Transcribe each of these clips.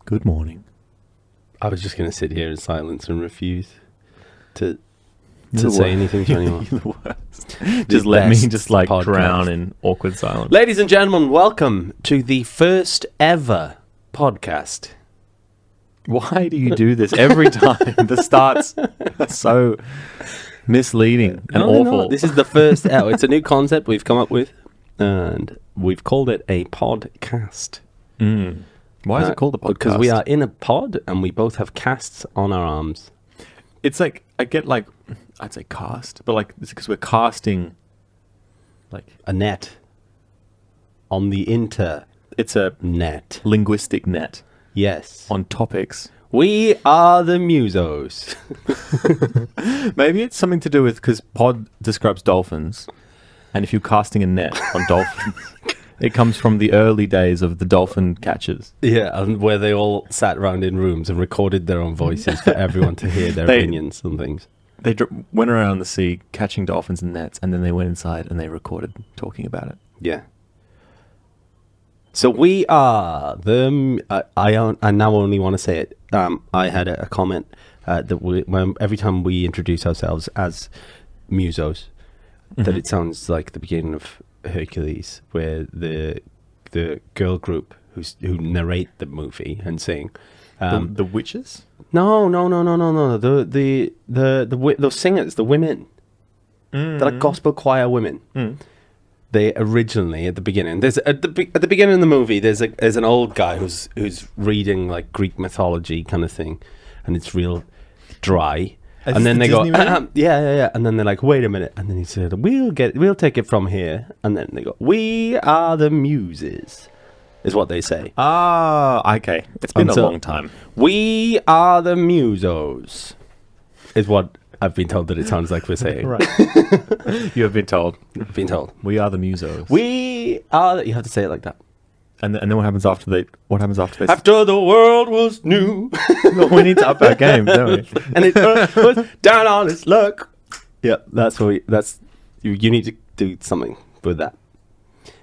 Good morning. I was just going to sit here in silence and refuse to say anything to anyone. You're the worst. Just let me just like podcast. drown in awkward silence. Ladies and gentlemen, welcome to the first ever podcast. Why do you do this every time? The starts are so misleading and awful. This is the first ever. It's a new concept we've come up with, and we've called it a podcast. Why is it called a podcast? Because we are in a pod, and we both have casts on our arms. It's like, I get like, I'd say cast, but like, it's because we're casting like A net on the it's a internet. linguistic net Yes. on topics. We are the MUSOS. Maybe it's something to do with, because pod describes dolphins, and if you're casting a net on dolphins, it comes from the early days of the dolphin catchers. Yeah, and where they all sat around in rooms and recorded their own voices for everyone to hear their opinions on things. They went around the sea catching dolphins in nets, and then they went inside and they recorded talking about it. Yeah. So we are the... I now only want to say it. I had a comment that every time we introduce ourselves as MUSOS, that it sounds like the beginning of Hercules, where the girl group who narrate the movie and sing. The witches? No. Those singers, the women. They're like gospel choir women. They originally, at the beginning, at the beginning of the movie, there's an old guy who's reading like Greek mythology kind of thing, and it's real dry. And then they go, yeah, and then they're like, wait a minute, and then he said, we'll take it from here, and then they go, we are the Muses, is what they say. Ah, okay. It's been a long time. We are the MUSOS, is what I've been told that it sounds like we're saying. Right. You have been told. I've been told. We are the MUSOS. We are. You have to say it like that. And then what happens after they? What happens after they? After the world was new. We need to up our game, don't we? And it was down on its luck. Yeah, that's what you need to do something with that.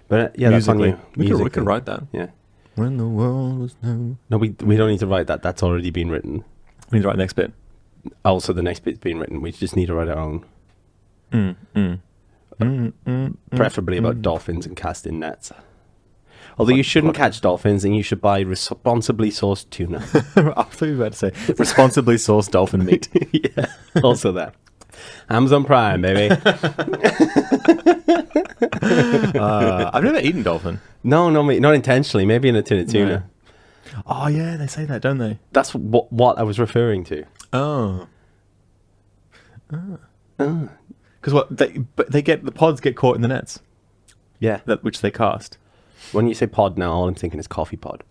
But yeah, that's on you. We could write that. Yeah. When the world was new. No, we don't need to write that. That's already been written. We need to write the next bit. Also, the next bit's been written. We just need to write our own. Preferably about dolphins and casting nets. Although you shouldn't catch dolphins, and you should buy responsibly sourced tuna. I thought you were about to say responsibly sourced dolphin meat. Yeah, also that. Amazon Prime, baby. I've never eaten dolphin. No, not intentionally. Maybe in a tin of tuna. No. Oh yeah, they say that, don't they? That's what I was referring to. Oh. Because the pods get caught in the nets. Yeah. Which they cast. When you say pod now, all I'm thinking is coffee pod.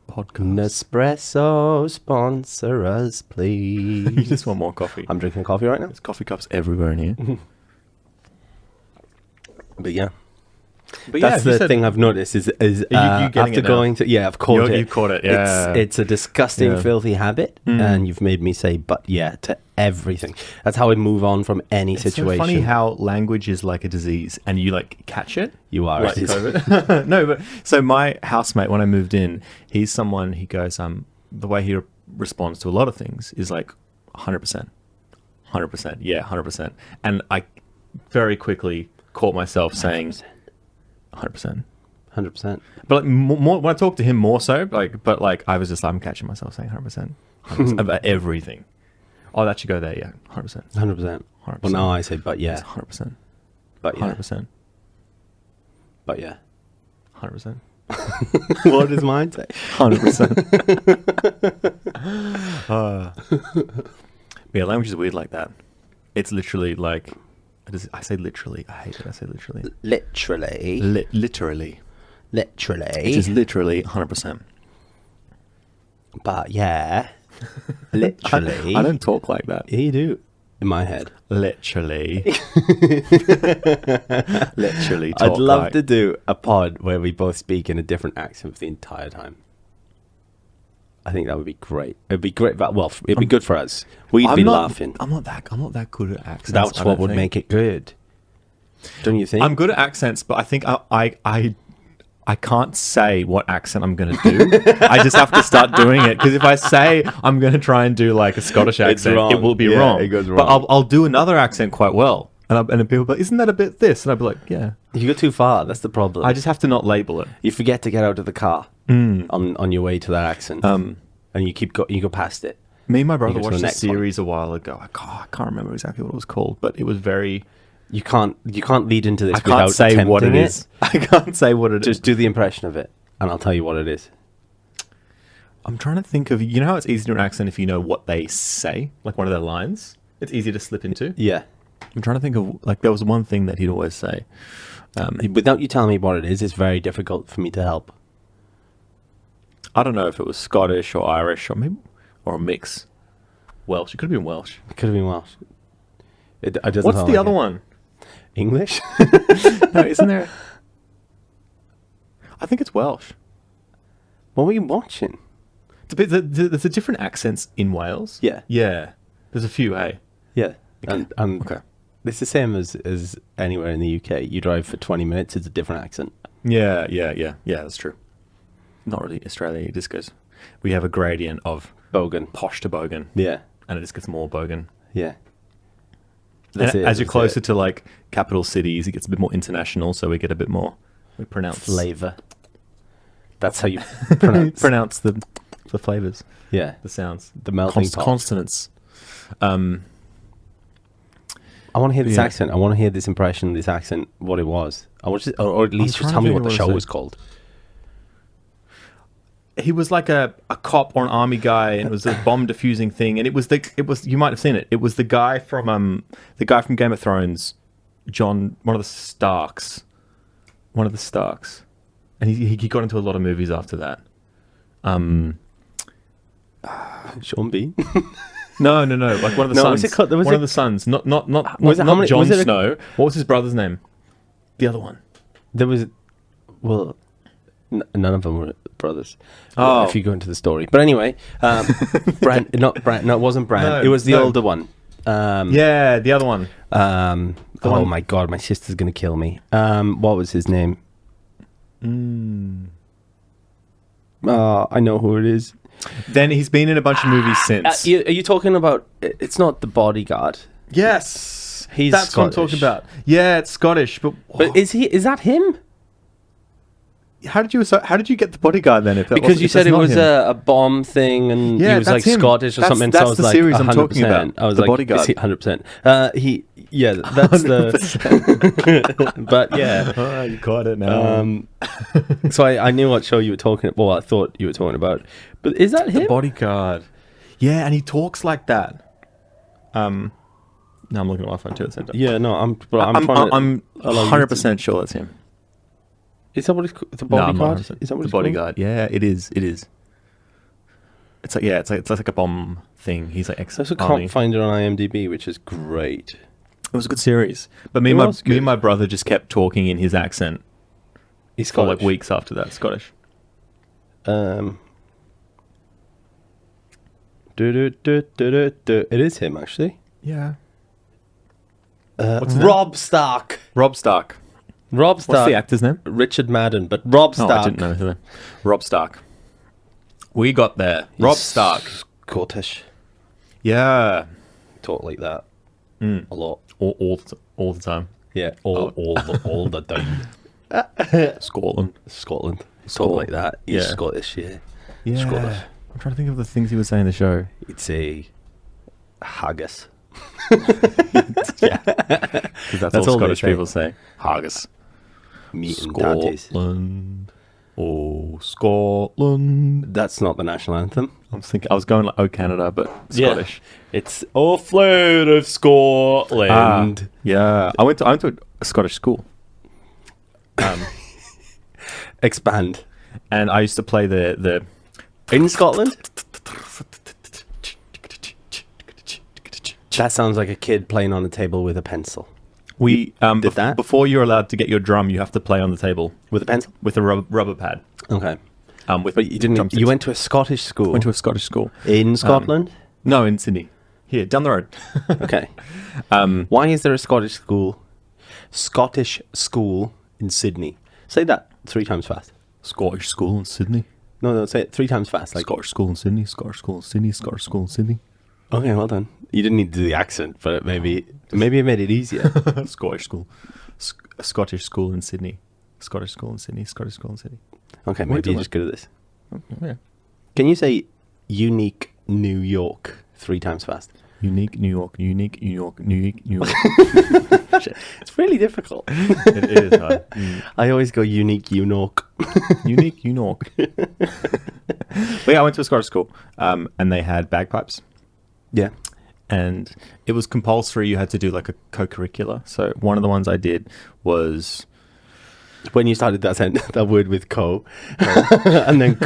Podcast. Nespresso, sponsor us, please. You just want more coffee. I'm drinking coffee right now. There's coffee cups everywhere in here. But yeah. That's the thing I've noticed is you after going to... Yeah, I've caught it. You've caught it, yeah. It's a disgusting, filthy habit, and you've made me say, but yeah, to everything. That's how I move on from any situation. It's so funny how language is like a disease, and you like catch it. You are. Like COVID. No, but so my housemate, when I moved in, he goes, the way he responds to a lot of things is like 100%. 100%. Yeah, 100%. And I very quickly caught myself saying... 100%. But like more when I talk to him more so, I was just I'm catching myself saying 100% about everything. Oh, that should go there, yeah. 100%. 100%. Well, now I say, but yeah. 100%. But yeah. 100%. But yeah. 100%. What does mine say? 100%. Yeah, language is weird like that. It's literally like... I say literally. I hate it. I say literally. Literally. Literally. Literally. It is literally 100%. But yeah. Literally. I don't talk like that. Yeah, you do. In my head. Literally. Literally talk I'd love to do a pod where we both speak in a different accent for the entire time. I think that would be great. It'd be great. Well, it'd be good for us. We'd be laughing. I'm not that good at accents. That's what would make it good. Don't you think? I'm good at accents, but I think I can't say what accent I'm going to do. I just have to start doing it, because if I say I'm going to try and do like a Scottish accent, it will be wrong. It goes wrong. But I'll do another accent quite well. And then people go, isn't that a bit this? And I'll be like, yeah. You go too far. That's the problem. I just have to not label it. You forget to get out of the car on your way to that accent. And you go past it. Me and my brother You go to watched the a next one. series a while ago. I can't remember exactly what it was called, but it was very... You can't lead into this I without can't say what it attempting is. I can't say what it is. Just do the impression of it, and I'll tell you what it is. I'm trying to think of... You know how it's easy to do an accent if you know what they say? Like one of their lines? It's easy to slip into. Yeah. I'm trying to think of... Like, there was one thing that he'd always say. Without you telling me what it is, it's very difficult for me to help. I don't know if it was Scottish or Irish or maybe... Or a mix. Welsh. It could have been Welsh. It could have been Welsh. What's the other one? English? No, isn't there... I think it's Welsh. What were you watching? There's a different accents in Wales. Yeah. Yeah. There's a few, hey? Yeah. And Okay. it's the same as anywhere in the UK. You drive for 20 minutes, it's a different accent. Yeah, that's true. Not really Australia, it just goes... We have a gradient of Bogan. posh to bogan. Yeah. And it just gets more bogan. Yeah. And as you're closer to like capital cities, it gets a bit more international, so we get a bit more... We pronounce... Flavor. That's how you pronounce. pronounce the flavors. Yeah. The sounds. The melting pot. Consonants. I want to hear this Yeah. accent. I want to hear this impression, this accent, what it was. I want to, or at least trying just to tell me figure what the what show it was said. called. He was like a cop or an army guy, and it was a bomb defusing thing. And it was you might have seen it. It was the guy from Game of Thrones, John, one of the Starks, and he got into a lot of movies after that. Sean Bean. No, like one of the No, sons. was it called- was one it- of the sons, not Was it- how many- Jon was it a- Snow. What was his brother's name? The other one. There was, well, none of them were brothers. Oh. If you go into the story, but anyway, Brent, not Brent. No, it wasn't Brent. No, It was the no. older one. Yeah, the other one. Oh one- my god, my sister's gonna kill me. What was his name? I know who it is. Then he's been in a bunch of movies since. Are you talking about? It's not the Bodyguard. Yes, He's that's what I'm Scottish. talking about. Yeah, it's Scottish, but Is that him? how did you get the Bodyguard then? If that Because wasn't- you if said that's it not was him? a bomb thing, and Yeah, he was that's like him. Scottish or That's- something. that's So I was the like, series I'm 100%. talking about, I was The like, Bodyguard. is he 100%? Yeah, that's the. But yeah, Oh, you caught it now. so I knew what show you were talking about. Well, I thought you were talking about, but is that him? The Bodyguard. Yeah, and he talks like that. No, I'm looking at my phone too at the same time. Yeah, no, I'm I'm 100% sure that's him. Is that what it's called? The No, I'm not Bodyguard? 100%. Is that what The it's called? Bodyguard? Yeah, it is. It's like a bomb thing. He's like I also ex-army. can't find it on IMDb, which is great. It was a good series, but It me was good. and my brother just kept talking in his accent He's for like Scottish. weeks after that. Scottish. It is him, actually. Yeah. What's his Rob Stark. Rob Stark. Rob Stark. What's the actor's name? Richard Madden, but Rob Stark. Oh, I didn't know his name. Rob Stark. We got there. Rob Stark. Scottish. Yeah. Talk like that. A lot. All the time. Yeah, all the time. Scotland. Scotland. Talk like that. He's Yeah. Scottish, yeah. Yeah. Scottish. I'm trying to think of the things he would say in the show. He'd say haggis. Yeah. Because that's all all they Scottish say. people say. Haggis. Meat and tatties. Scotland. Oh, Scotland. That's not the national anthem. I was going like, oh, Canada, but Scottish. It's "Oh, Flood of Scotland." Yeah. I went to a Scottish school. Expand. And I used to play the In Scotland? That sounds like a kid playing on a table with a pencil. We Did that? before you're allowed to get your drum, you have to play on the table With a pencil? with a rubber pad. Okay. With But you didn't. drumsticks. You went to a Scottish school. Went to a Scottish school. In Scotland? No, in Sydney. Here, down the road. Okay. Why is there a Scottish school? Scottish school in Sydney. Say that 3 times fast. Scottish school in Sydney. No, say it 3 times fast. Like, Scottish school in Sydney. Scottish school in Sydney. Scottish school in Sydney. okay, well done. You didn't need to do the accent, but maybe it made it easier. Scottish school. Scottish school in Sydney. Scottish school in Sydney. Scottish school in Sydney. Okay, maybe you're just good at this. Yeah. Can you say unique New York 3 times fast? Unique New York. Unique New York. Unique New York. It's really difficult. It is hard. I always go unique York. Unique New York. But yeah, I went to a Scottish school, and they had bagpipes. Yeah. And it was compulsory. You had to do like a co-curricular. So one of the ones I did was When you started that word with co, and then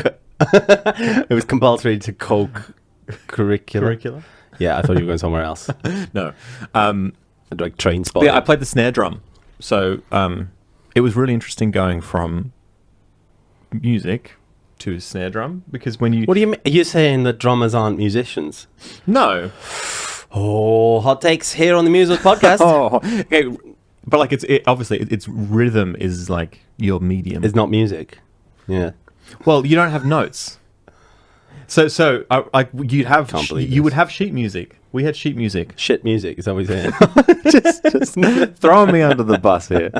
it was compulsory to curricular. Yeah, I thought you were going somewhere else. no, Like train spot. yeah. I played the snare drum, so it was really interesting going from music to snare drum because when you What do you mean? You're saying that drummers aren't musicians? no Oh, hot takes here on the MUSOS podcast. oh okay, but like obviously its rhythm is like your medium. It's not music. Yeah. Well, you don't have notes. So you'd have Can't believe you this. would have sheet music. We had sheet music. Shit music, is that what you're saying? just throwing me under the bus here.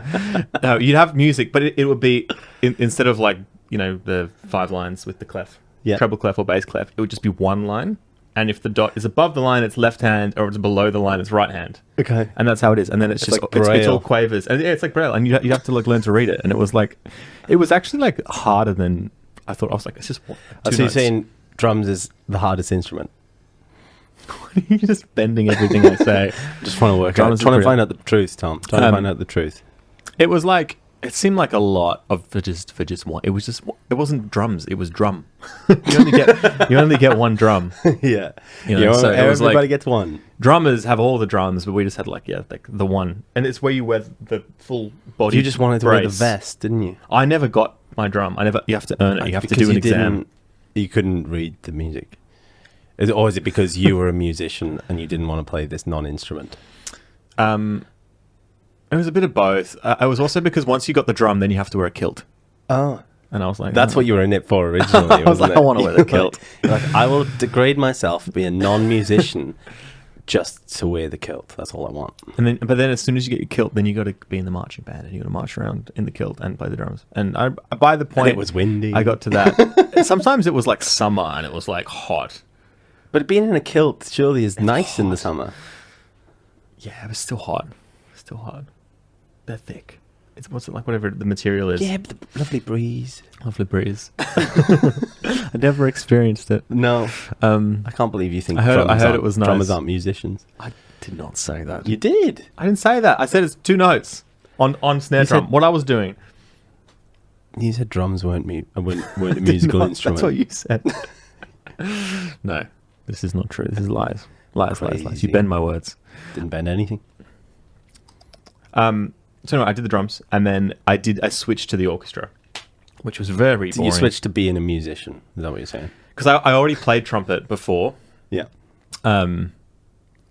No, you'd have music, but it would be instead of like the 5 lines with the clef, Yeah. treble clef or bass clef, it would just be 1 line. And if the dot is above the line, it's left hand, or if it's below the line, it's right hand. Okay. And that's how it is. And then it's just like it's Braille. all quavers, and yeah, it's like Braille, and you have to like learn to read it. And it was actually like harder than I thought. I was like, it's just 2 So you're notes. saying drums is the hardest instrument? You're just bending everything I say. Just trying to work Drums out. is Trying to pretty- find out the truth, Tom. Trying to find out the truth. It was like it seemed like a lot of for just one. It was just it wasn't drums. It was drum. you only get 1 drum. Yeah. So it was everybody like gets one. drummers have all the drums, but we just had like the one, and it's where you wear the full body. You just wanted to wear the brace. vest, didn't you? I never got my drum. You have to earn it. You have to Because do an you exam. You couldn't read the music. Or is it because you were a musician and you didn't want to play this non-instrument? It was a bit of both. It was also because once you got the drum, then you have to wear a kilt, Oh. and I was like, That's oh. what you were in it for originally, I was wasn't like, it? I wanna wear the kilt. You're like, I will degrade myself, be a non-musician, just to wear the kilt. That's all I want. But then as soon as you get your kilt, then you got to be in the marching band and you got to march around in the kilt and play the drums. And by the point And it was windy. I got to that, sometimes it was like summer and it was like hot. But being in a kilt surely is nice in the summer. Yeah, it was still hot. Still hot. They're thick. What's it like? Whatever the material is. Yeah, but the lovely breeze. Lovely breeze. I never experienced it. No, I can't believe you think I heard drummers it was nice. drummers aren't musicians. I did not say that. You did. I didn't say that. I said it's 2 notes on snare You said- drum. What I was doing. You said drums weren't a musical Not- instrument. That's what you said. No, this is not true. This is lies. Lies. You Crazy. bend my words. Didn't bend anything. So anyway, I did the drums, and then I switched to the orchestra, which was very So boring. you switched to being a musician. Is that what you're saying? Because I already played trumpet before, Yeah. and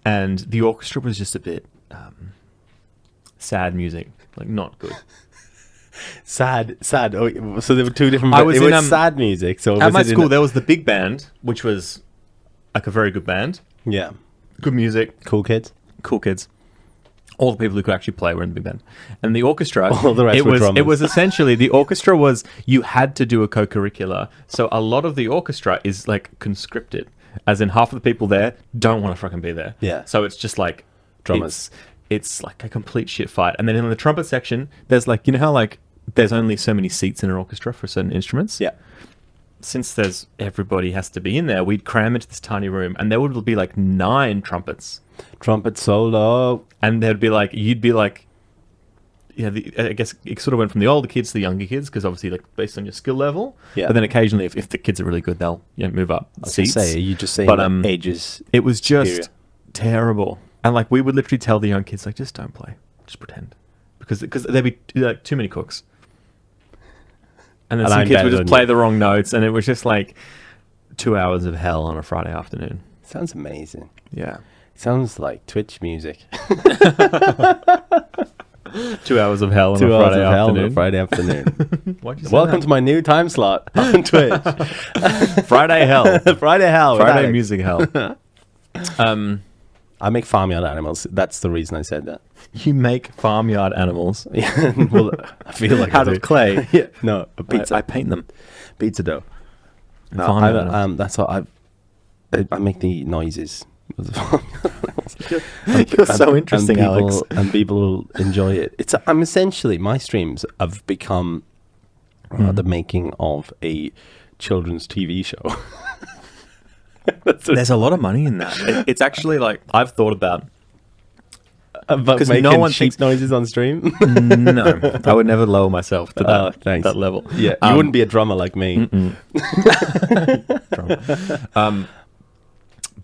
the orchestra was just a bit sad music, like not good. Sad. Oh, so there were 2 different. I was it in, was sad music. So At was my it in school, a- there was the big band, which was like a very good band, yeah, good music, cool kids. cool kids. All the people who could actually play were in the big band, and the orchestra. All the rest it were was. drummers. It was essentially the orchestra was you had to do a co-curricular. So a lot of the orchestra is like conscripted, as in half of the people there don't want to fucking be there. Yeah. So it's just like Drummers. It's like a complete shit fight. And then in the trumpet section, there's like how like there's only so many seats in an orchestra for certain instruments. Yeah. Since everybody has to be in there, we'd cram into this tiny room, and there would be like 9 trumpets. Trumpet solo. And there'd be like, you'd be like, I guess it sort of went from the older kids to the younger kids, because obviously, like, based on your skill level. Yeah. But then occasionally, if the kids are really good, they'll move up I was gonna seats. say, you just saying But, that ages. It was just superior. terrible. And like, we would literally tell the young kids, like, just don't play, just pretend, because there'd be like too many cooks. And then And some I'm kids better would just than play you. the wrong notes, and it was just like 2 hours of hell on a Friday afternoon. Sounds amazing. Yeah. Sounds like Twitch music. 2 2 hours of hell on 2 a hours Friday of hell on a afternoon. Friday afternoon. Why'd you say Welcome that? to my new time slot on Twitch. Friday hell. Friday hell. with Friday Alex. music hell. I make farmyard animals. That's the reason I said that. You make farmyard animals Yeah, well, I feel like out I of do. clay. Yeah, no, a pizza. I paint them. Pizza dough. No, Farmyard animals. that's what I make the noises. Of the farmyard animals. You're so interesting, and people, Alex. And people enjoy it. I'm essentially, my streams have become the making of a children's TV show. There's a lot of money in that. It's actually like I've thought about. About 'Cause making no one sheep thinks- noises on stream. No, I would never lower myself to Thanks. that level. Yeah, you wouldn't be a drummer like me.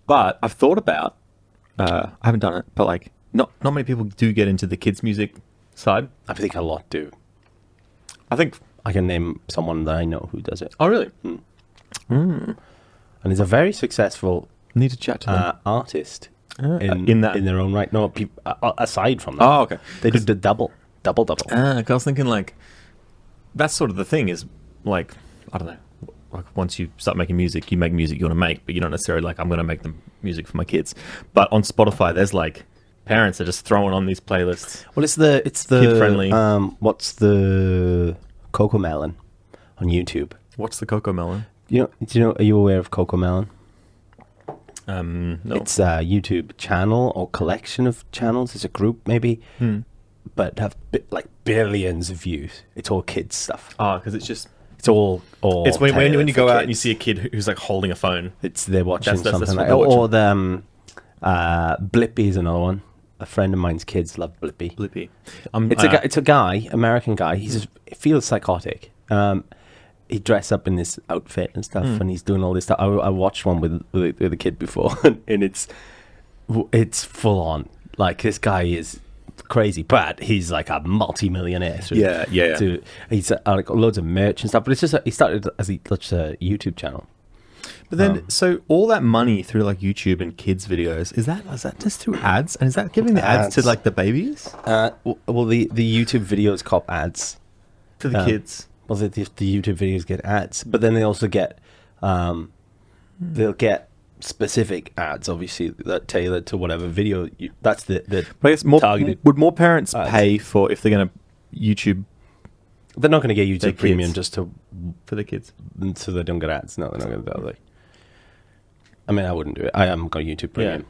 But I've thought about. I haven't done it, but like not many people do get into the kids' music side. I think a lot do. I think. I can name someone that I know who does it. Oh, really? And he's a very successful Need to chat to them. artist in that. in their own right. No, aside from that, Oh, okay. they do the double. 'Cause I was thinking like that's sort of the thing is like I don't know. Like once you start making music, you make music you want to make, but you don't necessarily like I'm going to make the music for my kids. But on Spotify, there's like parents are just throwing on these playlists. Well, it's the Kid-friendly. What's the Coco Melon on YouTube? What's the Coco Melon? Do you know? Are you aware of Coco Melon? No. It's a YouTube channel or collection of channels. It's a group maybe, but have like billions of views. It's all kids stuff. Oh, because it's just It's all. it's when tailored you for go out and you kids. see a kid who's like holding a phone. They're watching That's something what like, they're or the Blippi is another one. A friend of mine's kids love Blippi. Blippi. It's a guy, American guy. He feels psychotic. He dressed up in this outfit and stuff, and he's doing all this stuff. I watched one with a kid before, and it's full on. Like this guy is crazy, but he's like a multi-millionaire. Yeah. He's like loads of merch and stuff. But it's just he started as a YouTube channel. But then, so all that money through like YouTube and kids videos is that just through ads, and is that giving the ads to Ads. like the babies Well, the YouTube videos cop ads. to the kids? Well, the YouTube videos get ads, but then they also get, they'll get specific ads, obviously, that tailored to whatever video. That's the But I guess more targeted. would more parents ads. pay for if they're going to YouTube They're not going to get YouTube Their Premium kids. just for the kids? so they don't get ads. No, they're not going to do that. Like, I mean, I wouldn't do it. I haven't got YouTube Premium.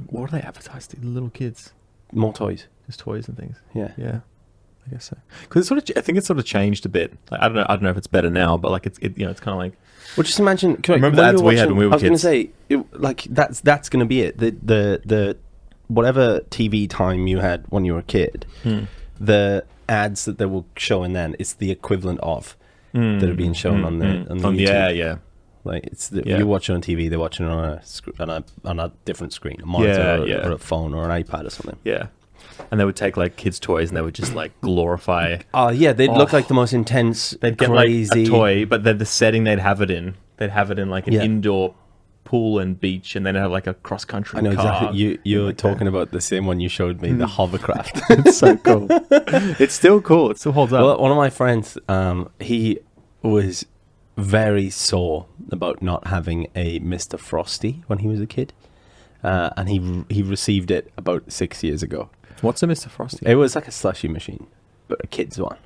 What do they advertise to the little kids? More toys. Just toys and things. Yeah. Yeah, I guess so. Because I think it's sort of changed a bit. Like, I don't know if it's better now, but like it's kind of like. Well, just imagine. Remember the ads we had when we were I was going to kids? say, like that's going to be it. The whatever TV time you had when you were a kid, the ads that they will show in then it's the equivalent of that are being shown on the YouTube. Yeah. Like it's Yeah. you watch it on TV, they're watching it on a different screen, a monitor Yeah. or a phone or an iPad or something. Yeah. And they would take like kids' toys and they would just like glorify. Oh yeah, they'd look Oh. like the most intense, They'd get crazy like a toy, but then the setting they'd have it in like an Yeah. indoor pool and beach, and then have like a cross country. I know car. exactly. You're like talking about the same one you showed me, the hovercraft. It's so cool. It's still cool. It still holds up. Well, one of my friends, he was very sore about not having a Mr. Frosty when he was a kid, and he received it about 6 years ago. What's a Mr. Frosty? It was like a slushy machine, but a kid's one.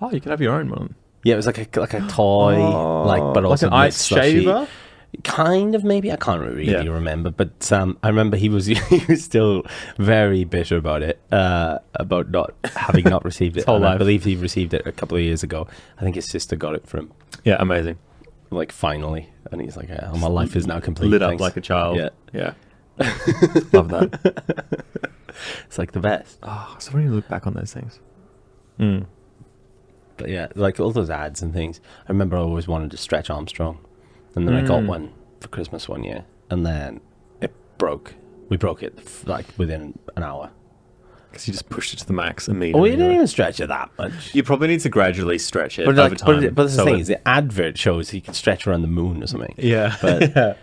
Oh, you can have your own one. Yeah, it was like a toy, but also like an ice slushy. shaver. Kind of, maybe. I can't really Yeah. remember, but I remember he was still very bitter about it, about not having not received it. whole And I life. believe he received it a couple of years ago. I think his sister got it for him, Yeah, amazing. like finally, and he's like, "Yeah, my life is now complete." Lit up thanks." like a child. Yeah, Yeah. Love that. it's like the best. Oh, so when you look back on those things. Mm. But yeah, like all those ads and things. I remember I always wanted to stretch Armstrong, and then I got one for Christmas one year, and then it broke. We broke it like within an hour. Because you just pushed it to the max immediately. Oh, we didn't even stretch it that much. You probably need to gradually stretch it But over like, time. but that's the so thing it- is, the advert shows he can stretch around the moon or something. Yeah. But yeah.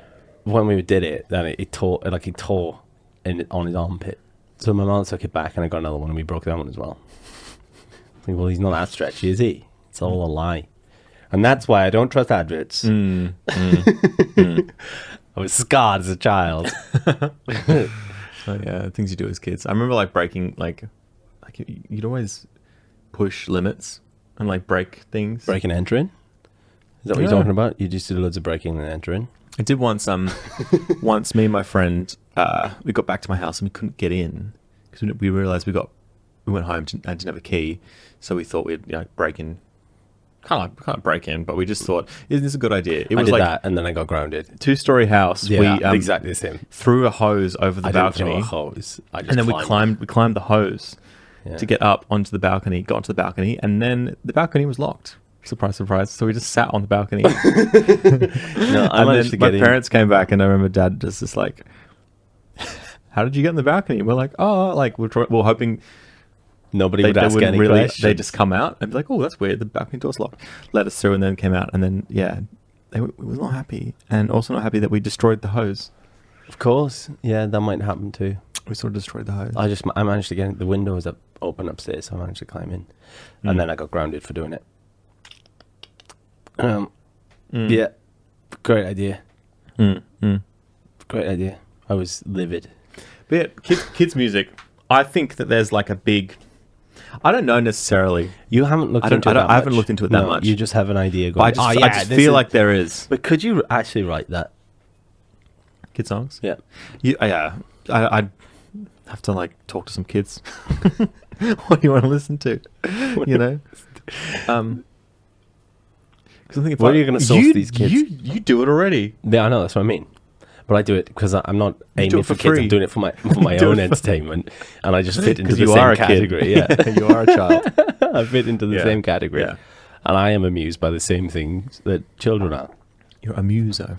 when we did it, then it tore on his armpit. So my mom took it back, and I got another one, and we broke that one as well. Like, well, he's not that stretchy, is he? It's all a lie. And that's why I don't trust adverts. I was scarred as a child. Oh, yeah, things you do as kids. I remember like breaking, like you'd always push limits and like break things. Breaking and entering? Is that what you're talking about? You just did loads of breaking and entering? I did once. Once me and my friend, we got back to my house and we couldn't get in because we realized we went home and didn't have a key, so we thought we'd break in. Can't break in, but we just thought, isn't this a good idea? It was like that, and then I got grounded. 2-story house. Yeah, we exactly the same. Threw a hose over the balcony. I didn't throw a hose. And then we climbed the hose to get up onto the balcony. Got onto the balcony, and then the balcony was locked. Surprise, surprise! So we just sat on the balcony. No, I managed to get in. My parents came back, and I remember Dad just like, "How did you get in the balcony?" We're like, "Oh, like we're hoping." Nobody would ask any questions. They just come out and be like, "Oh, that's weird. The balcony door's locked." Let us through, and then came out, and then we were not happy, and also not happy that we destroyed the hose. Of course, yeah, that might happen too. We sort of destroyed the hose. I managed to get in. The window was open upstairs, so I managed to climb in, and then I got grounded for doing it. Yeah, great idea. Great idea. I was livid. But yeah, kids music. I think that there's like a big. I don't know necessarily. You haven't looked into it. I haven't looked into it that much. You just have an idea. Going, I just feel like there is. But could you actually write that? Kid songs? Yeah. I'd have to like talk to some kids. What do you want to listen to? You know. Because I think where are you going to source these kids? You do it already. Yeah, I know. That's what I mean. But I do it because I'm not aiming for kids. I'm doing it for my own entertainment, and I just fit into the same category. Yeah, you are a child. I fit into the same category, and I am amused by the same things that children are. You're a muso.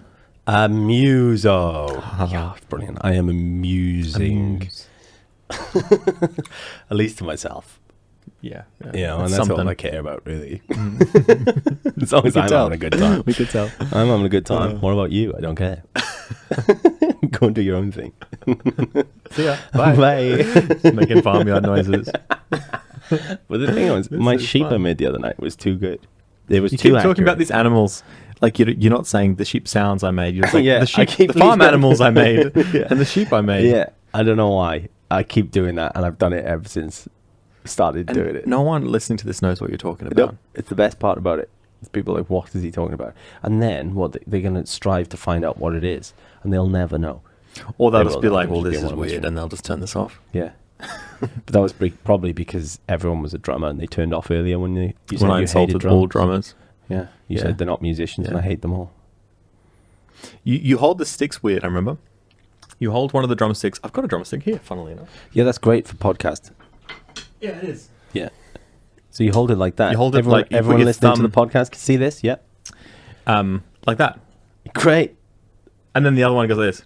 A muso. Yeah, brilliant. I am amusing, at least to myself. Yeah. You know, and that's all I care about, really. As long as I'm having a good time. We could tell. I'm having a good time. What about you? I don't care. Go and do your own thing. See ya. Bye. Bye. Making farmyard noises. But the thing was, my sheep I made the other night was too good. It was you too keep accurate. talking about these animals. Like you're not saying the sheep sounds I made. You're just like the sheep, the farm animals I made, and the sheep I made. Yeah, I don't know why. I keep doing that, and I've done it ever since started doing it. No one listening to this knows what you're talking about. Nope. It's the best part about it. People are like, what is he talking about? And then they're going to strive to find out what it is, and they'll never know. Or they'll just be like, well, this is weird, and they'll just turn this off. Yeah. But that was probably because everyone was a drummer, and they turned off earlier when you said when I you insulted hated drums. all drummers. Yeah. You said they're not musicians, and I hate them all. You hold the sticks weird, I remember. You hold one of the drumsticks. I've got a drumstick here, funnily enough. Yeah, that's great for podcast. Yeah, it is. Yeah. So you hold it like that. You hold it everyone, like everyone listening to the podcast can see this. Yeah. Like that. Great. And then the other one goes like this.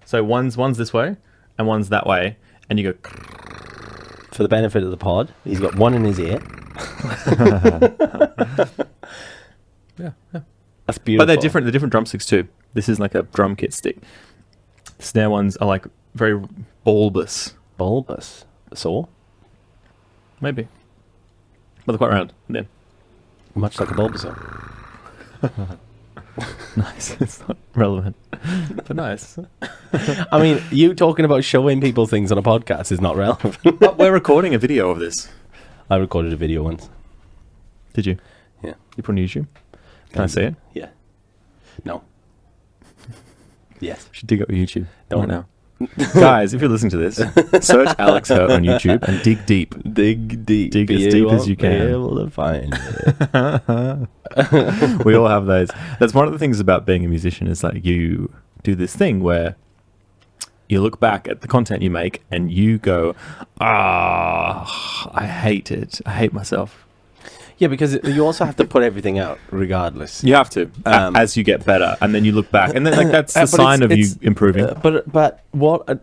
So one's this way, and one's that way, and you go. For the benefit of the pod, he's got one in his ear. Yeah. That's beautiful. But they're different. They're different drumsticks too. This is like a drum kit stick. The snare ones are like very bulbous. Bulbous. Saw? Maybe. But they're quite round. Then. Much like a Bulbasaur. Nice. It's not relevant. But nice. I mean, you talking about showing people things on a podcast is not relevant. But we're recording a video of this. I recorded a video once. Did you? Yeah. You put on YouTube? Can I see it? Yeah. No. Yes. Should dig up your YouTube Don't. right now. Guys, if you're listening to this, search Alex Hurt on YouTube and dig deep. Dig deep. Dig as deep as you can. Be able to find it. We all have those. That's one of the things about being a musician is like you do this thing where you look back at the content you make and you go, I hate it. I hate myself. Yeah, because you also have to put everything out regardless. You have to as you get better, and then you look back, and then like that's the sign of you improving. But what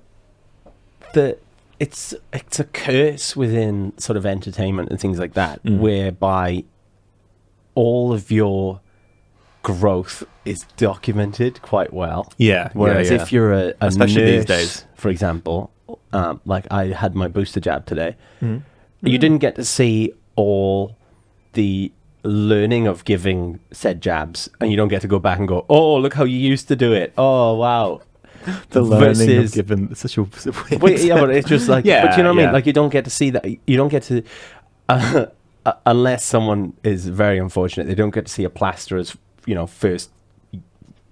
it's a curse within sort of entertainment and things like that, whereby all of your growth is documented quite well. Yeah. Whereas if you're a especially nurse, these days, for example, like I had my booster jab today, you didn't get to see all the learning of giving said jabs, and you don't get to go back and go, oh, look how you used to do it. Oh, wow. The learning of giving such a Wait, yeah, but it's just like, Yeah, but you know what I yeah. mean? Like, you don't get to see that. You don't get to, unless someone is very unfortunate, they don't get to see a plasterer's, first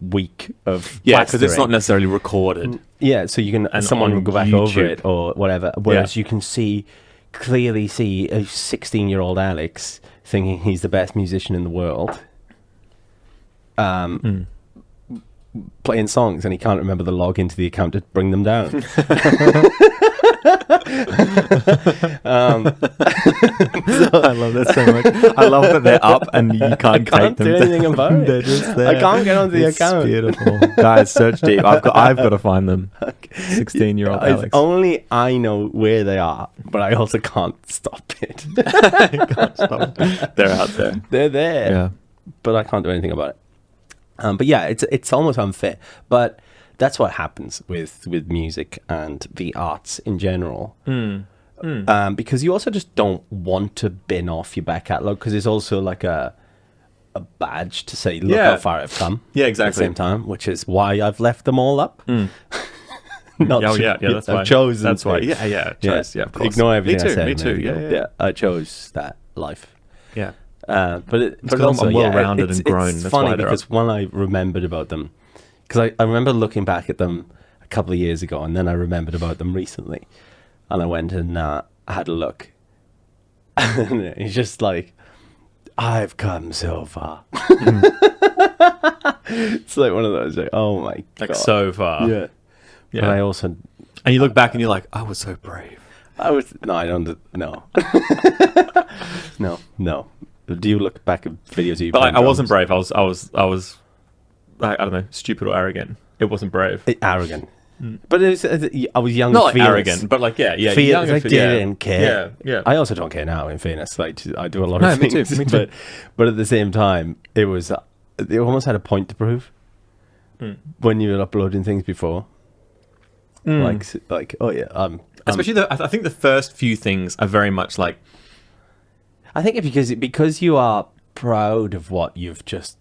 week of yeah, because it's plastering. not necessarily recorded. Yeah, so you can, And someone on will go back YouTube. over it or whatever. Whereas you can clearly see a 16-year-old Alex thinking he's the best musician in the world, playing songs, and he can't remember the login to the account to bring them down. I love that so much. I love that they're up and you can't take them do anything down. about it. They're just there. I can't get onto the It's account. Beautiful, guys. Search deep. I've got to find them. 16-year-old It's Alex. only I know where they are, but I also can't stop it. Can't stop. They're out there. They're there, Yeah. but I can't do anything about it. But yeah, it's almost unfair. But that's what happens with music and the arts in general. Because you also just don't want to bin off your back catalogue, because it's also like a badge to say, look Yeah. how far I've come. Yeah, At the exactly. same time, which is why I've left them all up. Not Yeah, that's why. I've chosen. That's why. to- Yeah. Chose. Yeah, of course. Ignore everything Me too. I said. Me a too. minute ago. Yeah. I chose that life. Yeah. But 'cause also, I'm well-rounded and grown. It's That's funny why they're because when I remembered about them, because I remember looking back at them a couple of years ago, and then I remembered about them recently, and I went and had a look. And it's just like, I've come so far. It's like one of those, like, oh my god, Like so far. yeah. Yeah. But I also, And you look back and you're like, I was so brave. I don't know. No. Do you look back at videos of you But playing I wasn't drums? brave. I was I don't know, stupid or arrogant. It wasn't brave. Arrogant. But I was young. Not like fearless. arrogant, but like yeah. Fearless, young I and yeah. didn't care. Yeah. I also don't care now. In fairness, like I do a lot No, of me things. too, me too. But at the same time, it was. It almost had a point to prove when you were uploading things before. Like oh yeah, Especially I think the first few things are very much like I think because you are proud of what you've just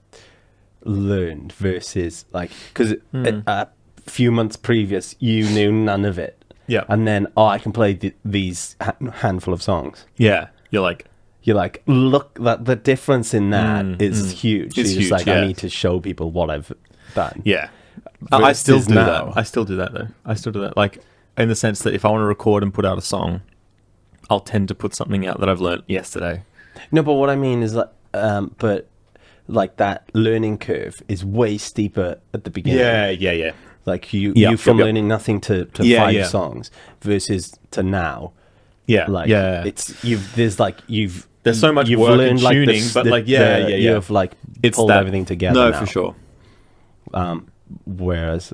learned versus like because a few months previous you knew none of it. Yeah. And then I can play these handful of songs. yeah. You're like You're like, look, that the difference in that is huge. It's You're just huge, like, yeah. I need to show people what I've done. yeah. I still Versus do now. that. I still do that though. I still do that. Like in the sense that if I want to record and put out a song, I'll tend to put something out that I've learnt yesterday. No, but what I mean is like, but like that learning curve is way steeper at the beginning. Yeah. Like you Yep, from yep. learning nothing to Yeah, 5 yeah. songs versus to now. Yeah. Like yeah. There's so much work and tuning, but like, yeah. You've like It's pulled that- everything together. No, now. for sure. Whereas,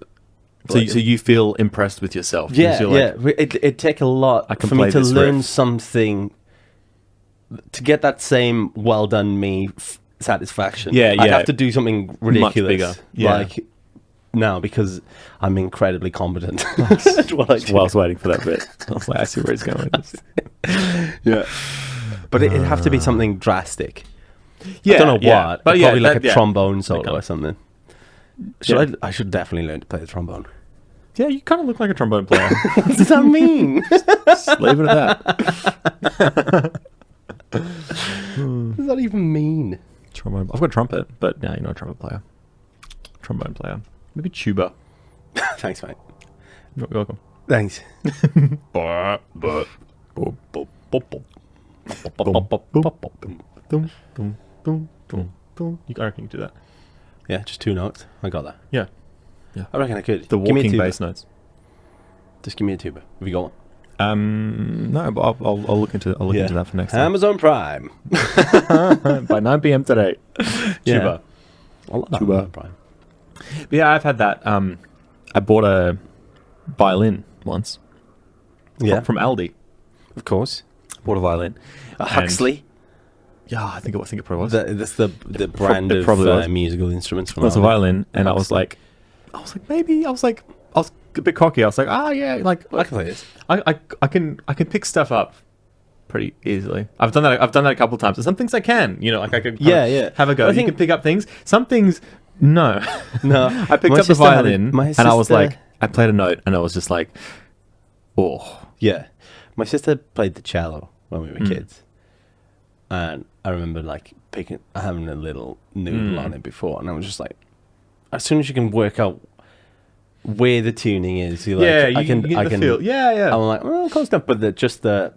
So you feel impressed with yourself. yeah, You're like, It'd take a lot I can for me play to this learn riff. something to get that same well done me satisfaction. Yeah, I'd yeah. have to do something ridiculous, bigger, yeah. like now because I'm incredibly competent. at what I do. Well, I was waiting for that bit. I was like, I see where it's going with this. Yeah, but it'd have to be something drastic. Yeah, I don't know what, but probably like a yeah. trombone solo kind or of- something. I should definitely learn to play the trombone. Yeah, you kind of look like a trombone player. What does that mean? Just leave it at that. What does that even mean? Trombone. I've got a trumpet, but no, you're not a trumpet player. Trombone player. Maybe tuba. Thanks, mate. You're welcome. Thanks. I reckon you can do that. Yeah, just 2 notes. I got that. Yeah. I reckon I could. The Give me a walking tuba. bass notes. Just give me a tuba. Have you got one? No, but I'll look into that for next time. Amazon Prime. By 9 p.m. today. Tuba. I love Tuba. Amazon Prime. But yeah, I've had that. I bought a violin once. Yeah, From Aldi. of course. Bought a violin. Huxley. Yeah, I think it probably was. That's the brand it of probably was. musical instruments from It was a Aldi. violin, and I was Huxley. I was a bit cocky. I was like, yeah, like I can play this. I can pick stuff up pretty easily. I've done that a couple of times. And some things I can, like I could have a go. I You think- can pick up things. Some things, no. No. I picked My up the sister had violin my and I was sister- like, I played a note and I was just like, oh. Yeah. My sister played the cello when we were kids. And I remember like having a little noodle on it before. And I was just like, as soon as you can work out where the tuning is, you're like, you get the feel. Yeah. I'm like, close enough. But just the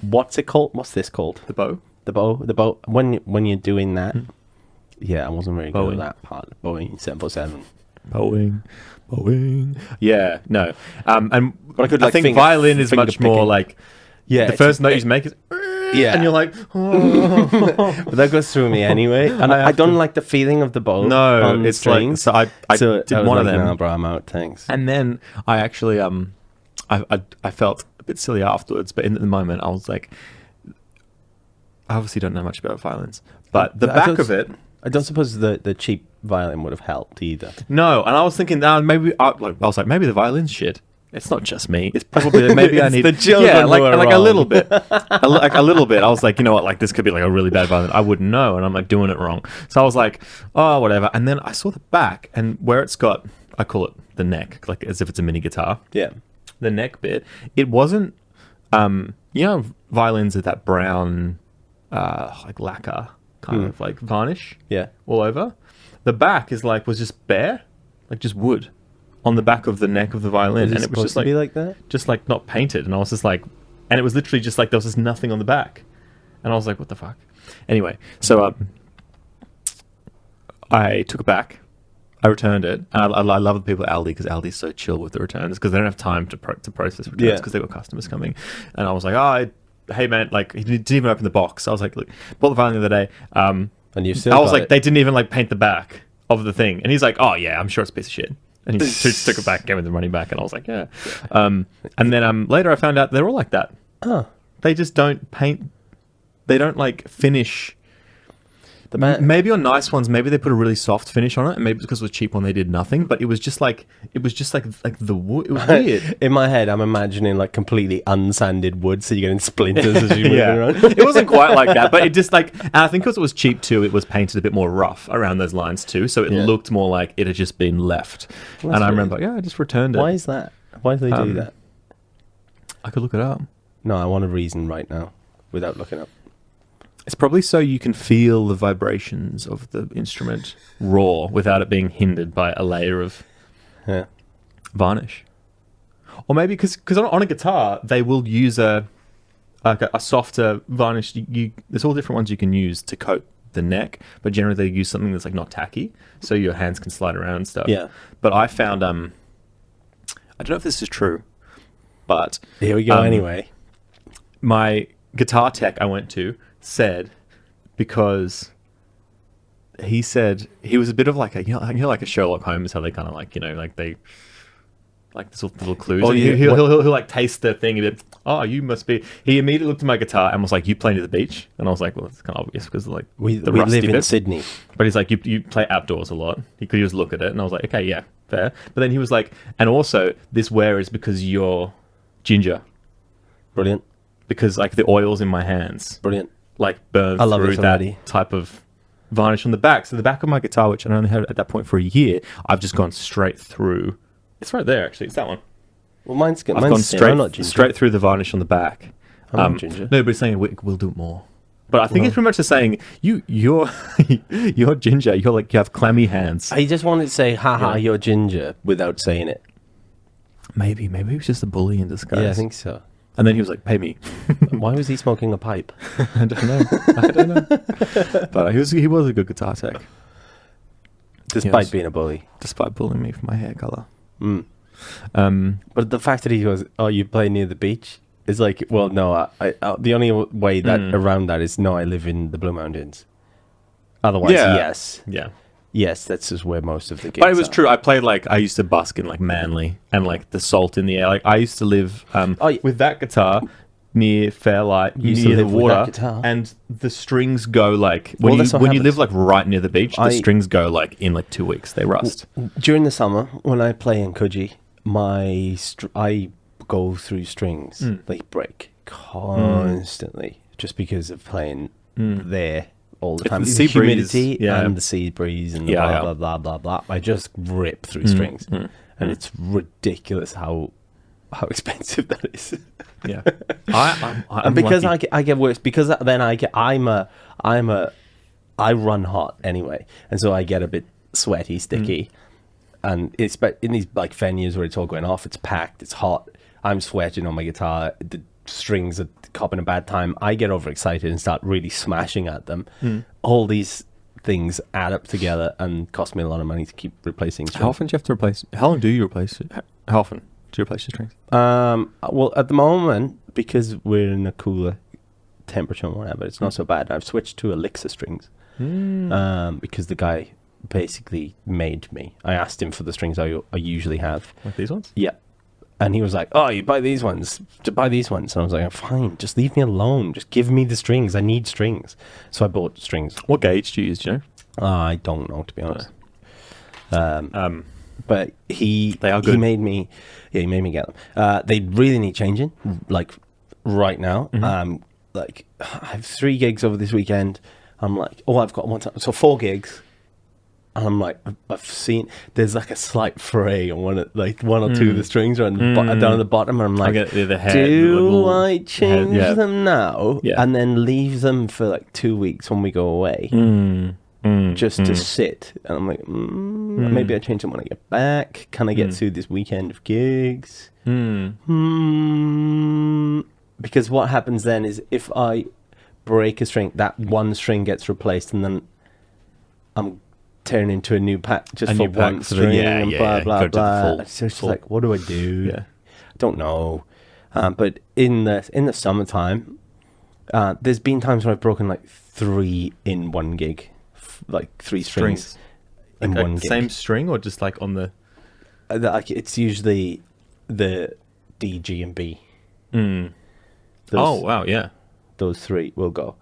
what's it called? What's this called? The bow. The bow. When you're doing that, I wasn't very good at that part. Bowing 747. Bowing. Yeah, no. But I could, I think violin is much more picking. like, Yeah, the first note you make is, and you're like, oh. but that goes through me anyway. And I don't like the feeling of the bow. No, on the it's strings. like, so I did was one like, of them. No, bro, I'm out. Thanks. And then I actually, I felt a bit silly afterwards, but in the moment I was like, I obviously don't know much about violins, but the back of it. I don't suppose the cheap violin would have helped either. No, and I was thinking, maybe I was like, maybe the violin's shit. It's not just me. It's probably maybe I need the children like a wrong. little bit, like a little bit. I was like, you know what, like this could be like a really bad violin. I wouldn't know, and I'm like doing it wrong. So I was like, oh, whatever. And then I saw the back, and where it's got, I call it the neck, like as if it's a mini guitar. Yeah, the neck bit. It wasn't, violins are that brown, like lacquer kind of like varnish. Yeah, all over. The back was just bare, like just wood on the back of the neck of the violin, and it was just like, be like that, just like not painted. And I was just like, and it was literally just like there was just nothing on the back, and I was like, what the fuck? Anyway, so I took it back. I returned it, and I love the people at Aldi because Aldi's so chill with the returns because they don't have time to process returns because they've got customers coming. And I was like, hey man, like he didn't even open the box. I was like, look, bought the violin the other day. And you still I was like, it. they didn't even like paint the back of the thing, and he's like, oh yeah, I'm sure it's a piece of shit. And he took it back, gave me the money back, and I was like, yeah. And then later I found out they're all like that. Oh, they just don't paint. They don't like finish. Maybe on nice ones, maybe they put a really soft finish on it, and maybe because it was cheap one, they did nothing. But it was just like the wood. It was weird. In my head, I'm imagining like completely unsanded wood, so you're getting splinters as you move around. It wasn't quite like that, but it just like, and I think because it was cheap too, it was painted a bit more rough around those lines too, so it looked more like it had just been left. Well, and I remember, I just returned it. Why is that? Why do they do that? I could look it up. No, I want a reason right now, without looking up. It's probably so you can feel the vibrations of the instrument raw without it being hindered by a layer of varnish. Or maybe because on a guitar, they will use a softer varnish. There's all different ones you can use to coat the neck, but generally they use something that's like not tacky, so your hands can slide around and stuff. Yeah. But I found, I don't know if this is true, but... Here we go anyway. My guitar tech I went to said, because he said he was a bit of like like a Sherlock Holmes, how they kind of like like they like this little clues. Oh, he'll like taste the thing and you must be. He immediately looked at my guitar and was like, "You play near the beach?" And I was like, "Well, it's kind of obvious because like we the live in bit. Sydney." But he's like, "You play outdoors a lot." He could just look at it, and I was like, "Okay, yeah, fair." But then he was like, "And also this wear is because you're ginger." Brilliant. Because like the oils in my hands. Brilliant. Like burn through that type of varnish on the back. So the back of my guitar, which I only had at that point for a year, I've just gone straight through. It's right there, actually. It's that one. Well, mine's I've gone straight through the varnish on the back. I'm not ginger. No, but it's saying we'll do it more. But I think it's pretty much just saying you're ginger. You're like you have clammy hands. I just wanted to say, haha, you're ginger, without saying it. Maybe he was just a bully in disguise. Yeah, I think so. And then he was like, "Pay me." Why was he smoking a pipe? I don't know. But he was a good guitar tech. Despite being a bully. Despite bullying me for my hair color. Mm. But the fact that he goes, "Oh, you play near the beach," is like, well, no. I the only way that around that is, no, I live in the Blue Mountains. Otherwise, yes. Yeah. Yes, that's just where most of the gigs But it was are. true. I used to busk in like Manly and like the salt in the air. Like I used to live with that guitar near Fairlight, near the water, and the strings go like when you live like right near the beach, the strings go like in like 2 weeks. They rust. During the summer when I play in Coogee, I go through strings, they break. constantly just because of playing there all the It's time. the The sea breeze, humidity yeah. and the sea breeze and the Yeah, blah, yeah. blah, blah, blah, blah. I just rip through strings. And it's ridiculous how expensive that is. Yeah. I'm And because lucky. I get worse, because then I run hot anyway, and so I get a bit sweaty, sticky, and it's in these like venues where it's all going off. It's packed, it's hot. I'm sweating on my guitar. The strings are copping a bad time. I get overexcited and start really smashing at them. All these things add up together and cost me a lot of money to keep replacing strings. How often do you have to replace? How long do you replace it? How often do you replace your strings? Well, at the moment, because we're in a cooler temperature and whatever, it's not so bad. I've switched to Elixir strings because the guy basically made me. I asked him for the strings I usually have. Like these ones? Yeah. And he was like, oh, you buy these ones, to buy these ones. And I was like, fine, just leave me alone. Just give me the strings. I need strings. So I bought strings. What gauge do you use, do you know? I don't know, to be honest. No. But he They are good. He made me get them. They really need changing, like right now. Like I have 3 gigs over this weekend. I'm like, oh, I've got one time, so 4 gigs. And I'm like, I've seen there's like a slight fray on one or two of the strings are down at the bottom. And I'm like, the head, do I change them now Yeah. and then leave them for like 2 weeks when we go away? Just to sit, and I'm like, maybe I change them when I get back. Can I get through this weekend of gigs? Because what happens then is if I break a string, that one string gets replaced, and then I'm turning into a new pack just for one string, and blah blah blah. So it's like, what do I do? Yeah. Don't know. But in the summertime, there's been times when I've broken like 3 in one gig. Like 3 strings in like one gig. Same string or just like on the... Like it's usually the D, G, and B. Oh, wow, yeah. Those 3 will go.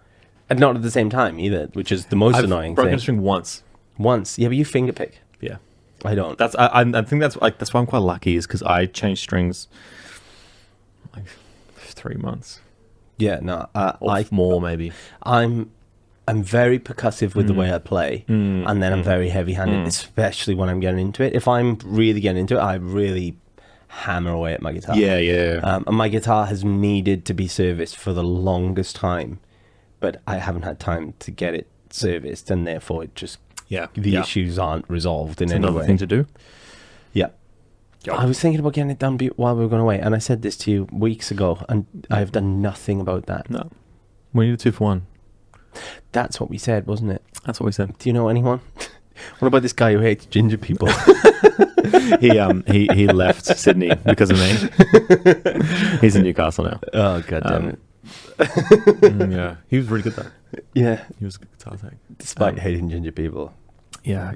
And not at the same time either, which is the most annoying I've broken thing. a string once. Once. Yeah, but you finger pick. Yeah. I don't. I think that's why I'm quite lucky, is because I changed strings like 3 months. Yeah, no. Or more, maybe. I'm very percussive with the way I play, and then I'm very heavy-handed, especially when I'm getting into it. If I'm really getting into it, I really hammer away at my guitar. Yeah. And my guitar has needed to be serviced for the longest time, but I haven't had time to get it serviced, and therefore it just the issues aren't resolved in any another way. thing to do. Yeah. Yep. I was thinking about getting it done while we were going away, and I said this to you weeks ago, and I've done nothing about that. No. We need a 2 for 1. That's what we said, wasn't it? That's what we said. Do you know anyone? What about this guy who hates ginger people? He left Sydney because of me. He's in Newcastle now. Oh, God damn it. Yeah. He was really good though. Yeah. He was a good guitar tech. Despite hating ginger people. Yeah.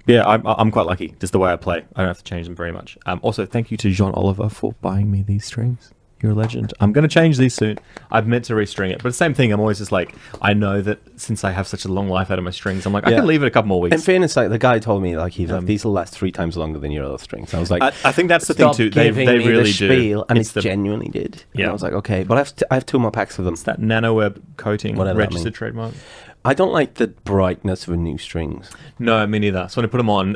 Yeah, I'm quite lucky, just the way I play. I don't have to change them very much. Also, thank you to Jean Oliver for buying me these strings. You're a legend. I'm going to change these soon. I've meant to restring it, but the same thing. I'm always just like, I know that since I have such a long life out of my strings, I'm like, I can leave it a couple more weeks. In fairness, like the guy told me, like he's like, these will last 3 times longer than your other strings. I was like, I think that's the thing too. They really do, and it genuinely did. And I was like, okay, but I have 2 more packs of them. It's that nanoweb coating, whatever registered trademark. I don't like the brightness of new strings. No, me neither. So when I put them on,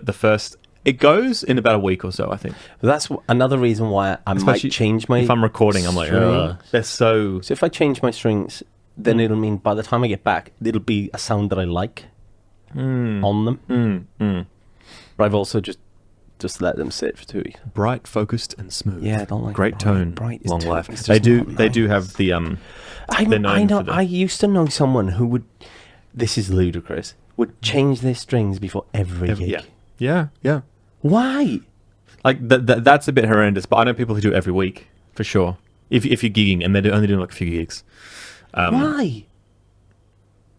it goes in about a week or so, I think. But that's another reason why I might change my. If I'm recording, I'm like, they're so. So if I change my strings, then it'll mean by the time I get back, it'll be a sound that I like on them. But I've also just let them sit for 2 weeks. Bright, focused, and smooth. Yeah, I don't like great tone. Bright long life. They do have the I know. I used to know someone who would. This is ludicrous. Would change their strings before every gig. Yeah. Why? Like that's a bit horrendous, but I know people who do it every week for sure. If you're gigging and they're only doing like a few gigs. Why?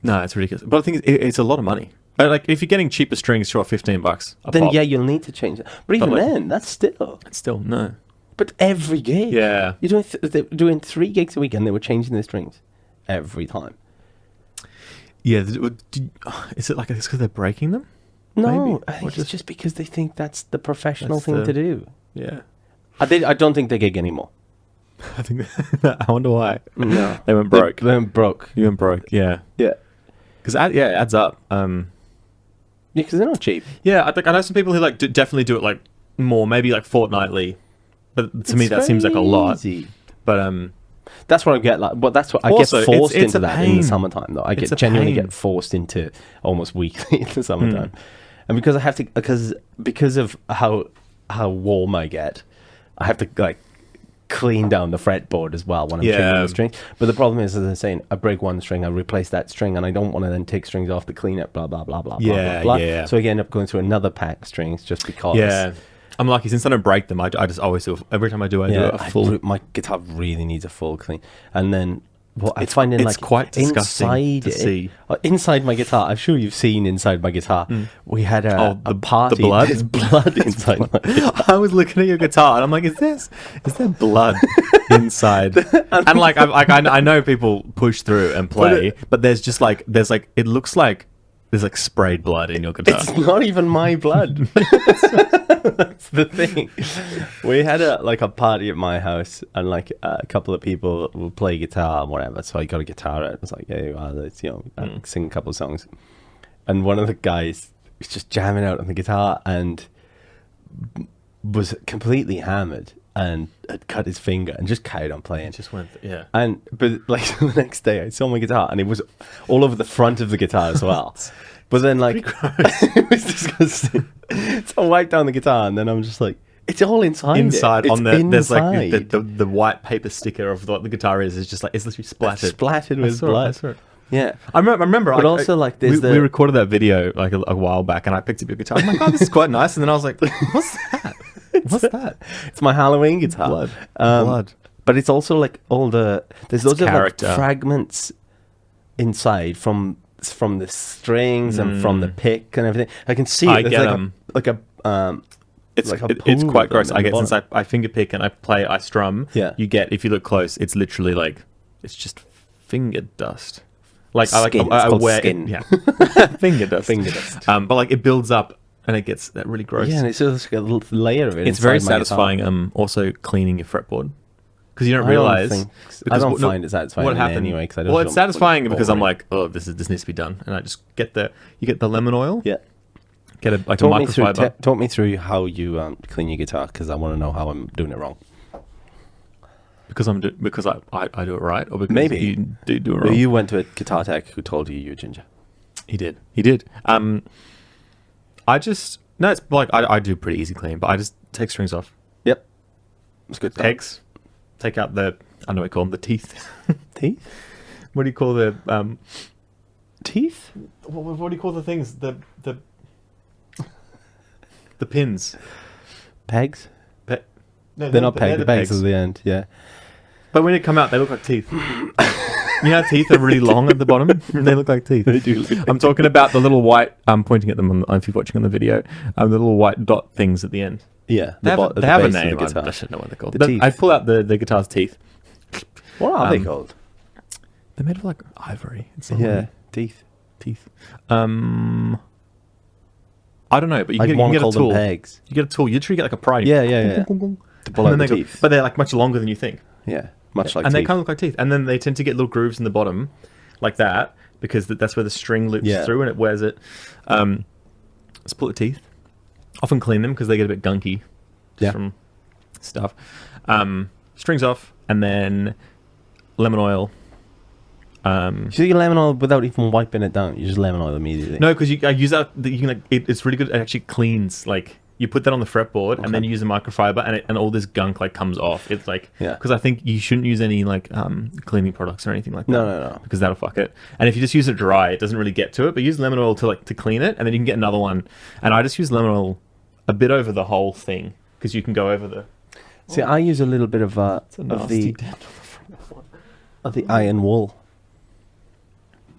No, it's ridiculous. But I think it's a lot of money. Like if you're getting cheaper strings, sure, $15. Then you'll need to change it. But even then, that's still. It's still no. But every gig. Yeah. You're doing 3 gigs a week, and they were changing their strings every time. Yeah. Is it like it's because they're breaking them? No, I think it's just because they think that's the professional thing to do. Yeah. I don't think they gig anymore. I think. I wonder why. No, They went broke. They went broke. You went broke. Yeah. Yeah. Because it adds up. Yeah, because they're not cheap. Yeah, I know some people who like definitely do it like more, maybe like fortnightly. But to me, that seems like a lot. Easy. But that's what I get like. But that's what I Also, get forced it's into a that in pain. the summertime. Though I It's get a genuinely pain. get forced into almost weekly in the summertime, and because I have to because of how warm I get, I have to like clean down the fretboard as well when I'm changing the strings. But the problem is, as I'm saying, I break one string, I replace that string, and I don't want to then take strings off to clean it. Blah blah blah blah Yeah, blah blah. yeah. So I end up going through another pack of strings just because. yeah, I'm lucky since I don't break them. I just always do. Every time I do, I do a full. My guitar really needs a full clean, and then what I find in it's like quite disgusting inside to see. Inside my guitar. I'm sure you've seen inside my guitar. We had a party. the blood? There's blood inside my guitar. I was looking at your guitar and I'm like, is there blood inside? And like, I know people push through and play, but there's it looks like there's like sprayed blood in your guitar. It's not even my blood. That's the thing. We had a party at my house, and like a couple of people would play guitar and whatever. So I got a guitar out. I was like, "Hey, let's sing a couple of songs." And one of the guys was just jamming out on the guitar and was completely hammered and had cut his finger and just carried on playing. Just went, yeah. But like the next day, I saw my guitar and it was all over the front of the guitar as well. But then like it was disgusting. So I wiped down the guitar and then I'm just like, it's all inside. There's like the white paper sticker of what the guitar is just like it's literally splattered with blood. I saw it. Yeah, I remember. But also like we recorded that video like a while back, and I picked up your guitar. I'm like, oh, this is quite nice. And then I was like, what's that? What's that? It's my Halloween guitar. Blood. But it's also like there's loads of like fragments inside from the strings and from the pick and everything. I can see it. I get them. It's quite gross. I get since I finger pick and I strum. Yeah. You get, if you look close, it's literally like it's just finger dust. Like skin. I It's wear skin. Yeah. Finger dust. But like it builds up and it gets that really gross. Yeah, and it's just like a little layer of it. It's very satisfying. Also cleaning your fretboard because you don't realize. I don't find it satisfying what happened anyway. Well, it's satisfying because I'm like, oh, this needs to be done, and I just get the lemon oil. Yeah. Get a microfiber. Talk me through how you clean your guitar because I want to know how I'm doing it wrong. Because I do it right, or because maybe you do it wrong. You went to a guitar tech who told you you're ginger. He did. I just it's like I do pretty easy clean, but I just take strings off. Yep, it's good. Pegs, take out the I don't know what you call them, the teeth. Teeth? What do you call the teeth? What do you call the things? The pins. Pegs? No, they're not pegs. The pegs at the end. Yeah. But when they come out, they look like teeth. You know, teeth are really long at the bottom. They look like teeth. They do. Look like I'm talking about the little white. I'm pointing at them if you're watching on the video. The little white dot things at the end. Yeah, they have a name. I should know what they're called. I pull out the guitar's teeth. What are they called? They're made of like ivory. Teeth. I don't know, but you like can get a tool. Pegs. You get a tool. You literally get like a pry. Yeah. To pull out the teeth. But they're like much longer than you think. Yeah, much like and teeth. they kind of look like teeth. And then they tend to get little grooves in the bottom, like that, because that's where the string loops through and it wears it. Let's pull the teeth. Often clean them because they get a bit gunky from stuff. Strings off, and then lemon oil. So you lemon oil without even wiping it down. You just lemon oil immediately. No, because I use that. You can. It's really good. It actually cleans. Like you put that on the fretboard, and then you use a microfiber, and all this gunk like comes off. It's like because I think you shouldn't use any like cleaning products or anything like that. No. Because that'll fuck it. And if you just use it dry, it doesn't really get to it. But use lemon oil to clean it, and then you can get another one. And I just use lemon oil a bit over the whole thing because you can go over the. See, I use a little bit of the iron wool.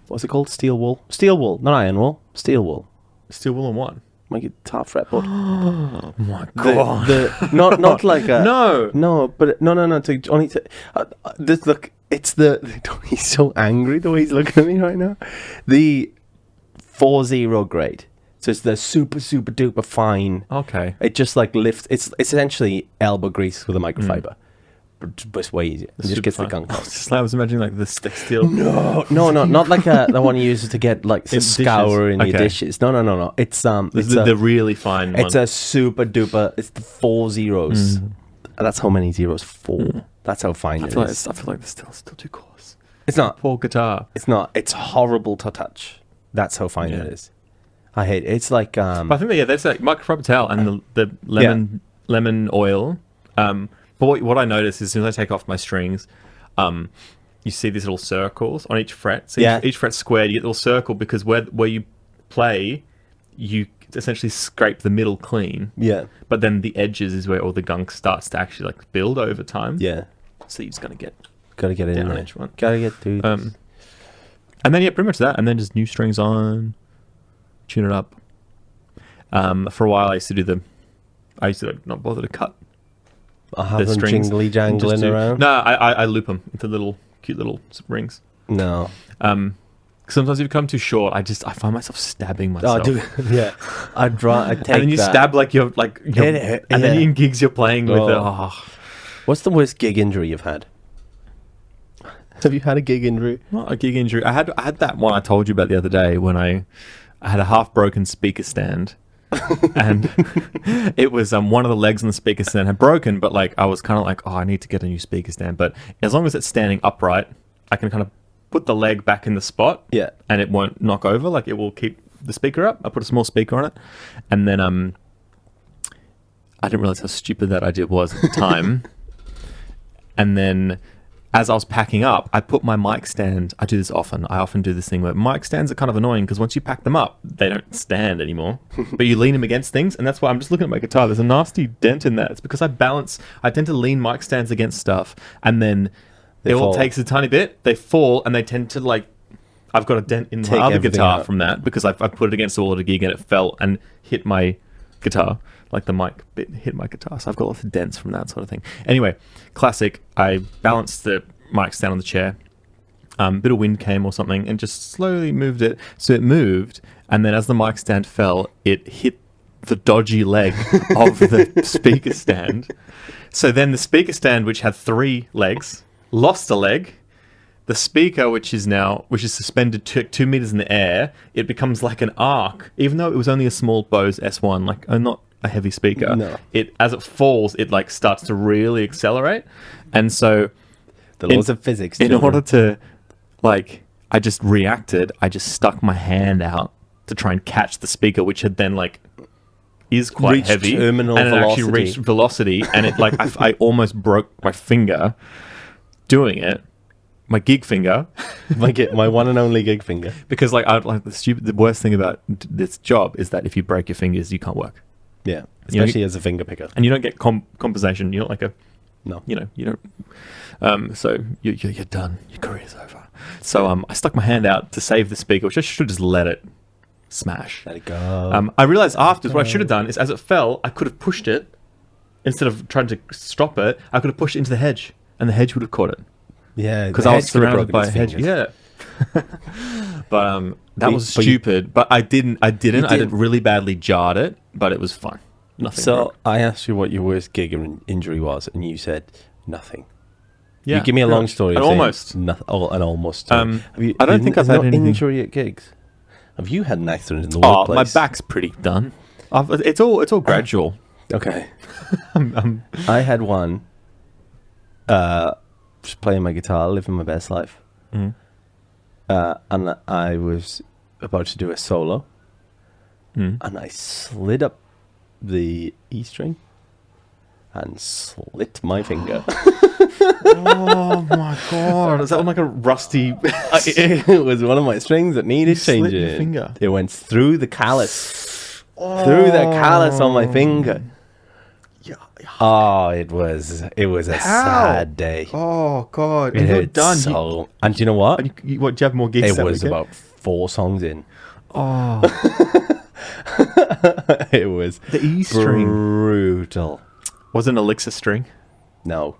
What's it called? Steel wool? Steel wool, not iron wool. Steel wool. Steel wool and what? My guitar fretboard. Oh my god! Not like a no, but no. This look. It's he's so angry the way he's looking at me right now. The 4-0 grade. So it's the super duper fine. Okay. It just like lifts. It's essentially elbow grease with a microfiber. but it's way easier. It just gets the gunk out. I was imagining like the stick steel. No, not like the one you use to get like to scour in your dishes. No. It's the really fine one. It's a super duper. It's the 4 zeros. That's how many zeros? 4. That's how fine it is. I feel like it's still too coarse. It's not. Poor guitar. It's not. It's horrible to touch. That's how fine it is. I hate it. It's like. But I think that's like microfiber and the lemon oil. But what I notice is as soon as I take off my strings, you see these little circles on each fret. So each fret's squared. You get a little circle because where you play, you essentially scrape the middle clean. Yeah. But then the edges is where all the gunk starts to actually like build over time. Yeah. So you're just gotta get it in there. Each one. Gotta get dude. And then pretty much that, and then just new strings on, tune it up. For a while I used to not bother to cut. I have them jingly jangling around. No, I loop them into cute little rings. No. Sometimes if you come too short, I find myself stabbing myself. Oh, dude, yeah. I take and then you stab like you're and then in gigs you're playing with it. Oh. What's the worst gig injury you've had? Have you had a gig injury? Not a gig injury. I had that one I told you about the other day when I had a half broken speaker stand. And it was one of the legs on the speaker stand had broken, but like I was kind of like, I need to get a new speaker stand. But as long as it's standing upright, I can kind of put the leg back in the spot, and it won't knock over. Like it will keep the speaker up. I put a small speaker on it, and then I didn't realize how stupid that idea was at the time. And then as I was packing up, I put my mic stand. I do this often. I often do this thing where mic stands are kind of annoying because once you pack them up, they don't stand anymore. But you lean them against things, and that's why I'm just looking at my guitar. There's a nasty dent in that. It's because I tend to lean mic stands against stuff, and then it all takes a tiny bit. They fall, and they tend to like. I've got a dent in my other guitar from that because I put it against the wall at a gig and it fell and hit my guitar. Like the mic bit hit my guitar, so I've got lots of dents from that sort of thing. Anyway, classic. I balanced the mic stand on the chair. Bit of wind came or something, and just slowly moved it. So it moved, and then as the mic stand fell, it hit the dodgy leg of the speaker stand. So then the speaker stand, which had 3 legs, lost a leg. The speaker, which is suspended 2 meters in the air, it becomes like an arc, even though it was only a small Bose S1, like not a heavy speaker. No. As it falls, it like starts to really accelerate, and so the laws of physics. In order to, like, I just reacted. I just stuck my hand out to try and catch the speaker, which had then like is quite heavy, terminal and velocity. It actually reached velocity, and it like I almost broke my finger doing it. My gig finger, my one and only gig finger. Because like the worst thing about this job is that if you break your fingers, you can't work. Yeah, especially as a finger picker, and you don't get compensation. You're not like no. You don't. So you're done. Your career's over. So I stuck my hand out to save the speaker, which I should have just let it smash. Let it go. I realized afterwards what I should have done is as it fell, I could have pushed it instead of trying to stop it. I could have pushed it into the hedge, and the hedge would have caught it. Yeah, because I was surrounded by a hedge. Yeah, but that was stupid. But I didn't. I did really badly jarred it, but it was fine. Nothing. So broke. I asked you what your worst gig injury was, and you said nothing. Yeah, you give me a long story. An almost. An almost. I don't think I've had anything. Injury at gigs. Have you had an accident in the workplace? My back's pretty done. It's all gradual. Okay. I had one. Just playing my guitar, living my best life. Mm-hmm. And I was about to do a solo, and I slid up the E string and slit my finger. Oh my god! Is that like a rusty? It was one of my strings that needed changing. Slit your finger. It went through the callus, through the callus on my finger. Yeah. Oh, it was a sad day. Oh god! And you're done. So, and do you know what? What? Do you have more gigs? It was about 4 songs in. Oh. It was the E string. Brutal. Was it an Elixir string? No.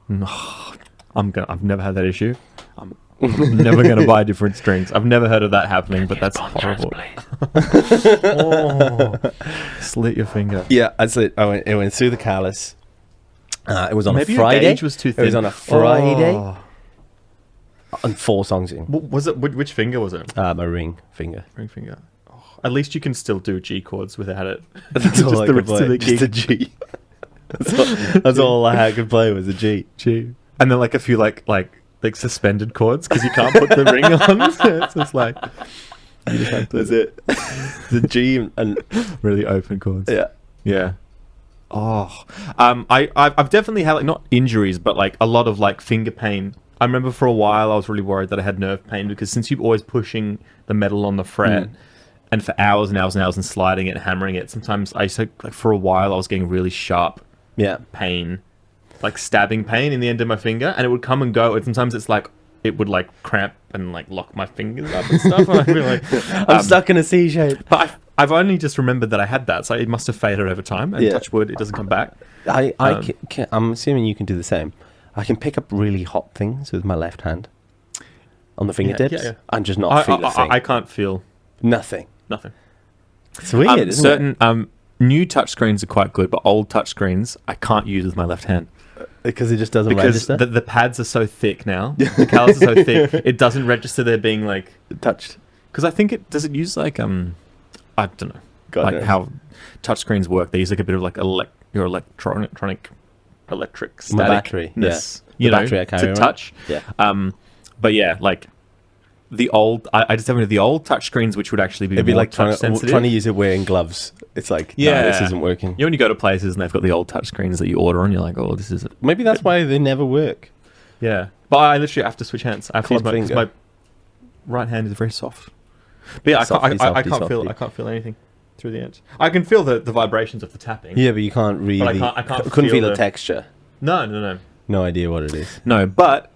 I've never had that issue. I'm never going to buy different strings. I've never heard of that happening, but that's horrible. Slit your finger. Yeah, I slit. It went through the callus, It was on Maybe a your Friday. gauge was too It was thin. on a Friday. Oh. And 4 songs in. Was it which finger was it? My ring finger. Ring finger. Oh, at least you can still do G chords without it. That's all I the could rest of play. the Just a G. That's all I could play was a G. G. And then like a few like suspended chords because you can't put the ring on. So it's just like you just have to. That's it. The G and really open chords. yeah. Yeah. Oh, I've definitely had like not injuries, but like a lot of like finger pain. I remember for a while I was really worried that I had nerve pain because since you're always pushing the metal on the fret and for hours and hours and hours and sliding it and hammering it, sometimes I used to, like for a while I was getting really sharp pain, like stabbing pain in the end of my finger, and it would come and go. And sometimes it's like it would like cramp and like lock my fingers up and stuff. And I'd be like, I'm stuck in a C shape. But I've only just remembered that I had that, so it must have faded over time. And touch wood, it doesn't come back. I'm assuming you can do the same. I can pick up really hot things with my left hand on the fingertips and just not feel a thing. I can't feel nothing. nothing. It's weird, isn't it? Certain new touchscreens are quite good, but old touchscreens I can't use with my left hand. Because it just doesn't Because register? the pads are so thick now. The callus are so thick, it doesn't register there being like... Touched. Because I think it... Does it use like... I don't know. God like knows. how touchscreens work. They use like a bit of like your electric static. My battery, You The know, battery I carry to around. touch. Yeah. But yeah, like the old... I just have the old touchscreens, which would actually be It'd be more like touch sensitive. trying to use it wearing gloves. It's like, no, this isn't working. You know, when you go to places and they've got the old touchscreens that you order on, you're like, oh, this is... Maybe that's why they never work. Yeah. But I literally have to switch hands. I have to use Club my, 'cause finger. my right hand is very soft. But yeah, Softy, I softy, can't feel anything through the ends. I can feel the vibrations of the tapping. Yeah, but you can't really... I can't couldn't feel feel the the- texture. No. No idea what it is. No, but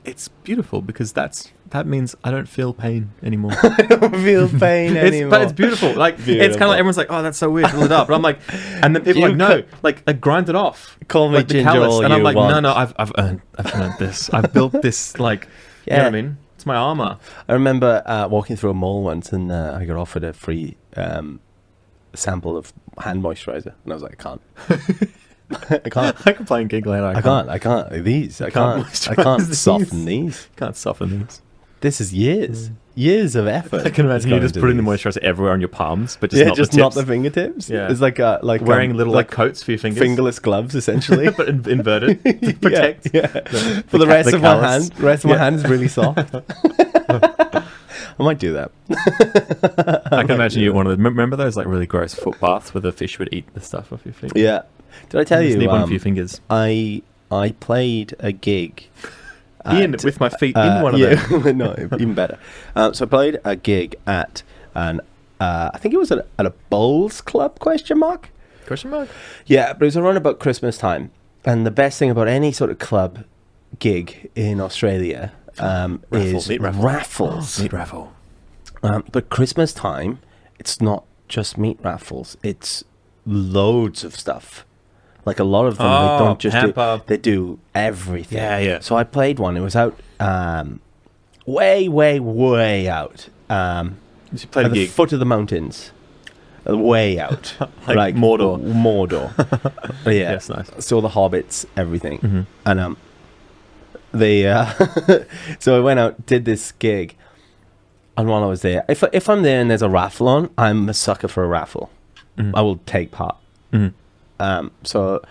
it's beautiful because that means I don't feel pain anymore. I don't feel pain anymore. But it's beautiful. Like it's kind of like everyone's like, oh, that's so weird, fill it up. But I'm like, and then people are like, no, like grind it off. Call me like the ginger callus. all And I'm you like, want. no, I've earned this. I've built this. Like, you know what I mean? It's my armor. I remember walking through a mall once and I got offered a free sample of hand moisturizer. And I was like, I can't. I can't. I can play and gig later. I can't. These. I can't moisturize these. soften these. Can't soften these. This is years of effort. I can imagine you just putting the moisturizer everywhere on your palms, but just not the tips. fingertips. Yeah. It's like wearing little like coats for your fingers, fingerless gloves essentially, but inverted to protect. Yeah. For the rest of my hand, my hand is really soft. I might do that. I can imagine you one of the. Remember those like really gross foot baths where the fish would eat the stuff off your feet? Yeah. Did I tell you? Just need one for your fingers. I played a gig. With my feet in one of them. No, even better. So I played a gig at I think it was at a bowls club, question mark? Yeah, but it was around about Christmas time. And the best thing about any sort of club gig in Australia is raffles. Meat raffle. But Christmas time, it's not just meat raffles. It's loads of stuff. Like a lot of them, they don't just do, they do everything. Yeah. So I played one. It was out way out. You played at a the gig. foot of the mountains. Way out. like Mordor. Yeah. Yes, nice. Saw the hobbits, everything. Mm-hmm. And so I went out, did this gig. And while I was there, if I'm there and there's a raffle on, I'm a sucker for a raffle. Mm-hmm. I will take part. Mm-hmm. So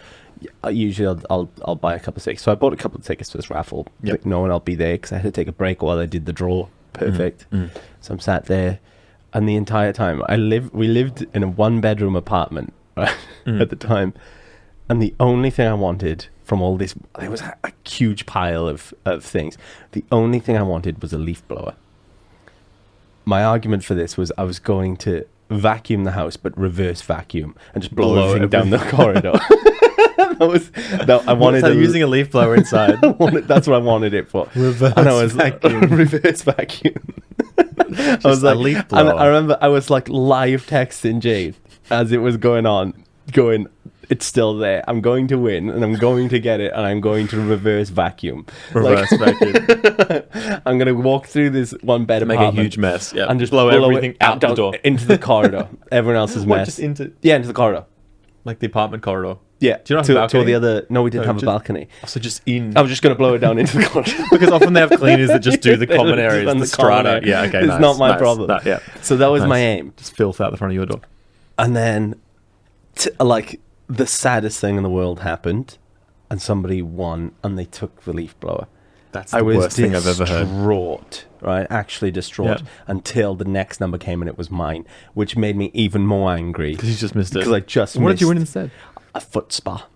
usually I'll buy a couple of tickets. So I bought a couple of tickets for this raffle. Yep. Knowing I'll be there because I had to take a break while I did the draw. Perfect. Mm-hmm. So I'm sat there, and the entire time we lived in a 1-bedroom apartment right, at the time, and the only thing I wanted from all this, there was a huge pile of things. The only thing I wanted was a leaf blower. My argument for this was I was going to vacuum the house, but reverse vacuum and just blow everything down the corridor. I wanted using a leaf blower inside. That's what I wanted it for. Reverse vacuum. Reverse vacuum. I was like, a leaf blower. And I remember I was like live texting Jade as it was going on, going, it's still there. I'm going to win, and I'm going to get it, and I'm going to reverse vacuum. Vacuum. I'm going to walk through this 1-bed Make apartment. a huge mess. Yeah. And just blow blow everything it out the door. into the corridor. Everyone else's mess. Just into the corridor. Like the apartment corridor. Yeah. Do you not have a balcony? To the other... No, we didn't No, have a just- balcony. So just in. I was just going to blow it down into the corner. Because often they have cleaners that just do the common Just areas, on the the common strata. area. Yeah, okay, It's nice, not my nice. problem. No, yeah. So that was Nice. my aim. Just filth out the front of your door. And then, like, the saddest thing in the world happened, and somebody won, and they took the leaf blower. That's the worst thing I've ever heard. Distraught, right? Actually distraught Yeah. until the next number came and it was mine, which made me even more angry. Because you just missed it. Because I just What did you win missed instead? a foot spa.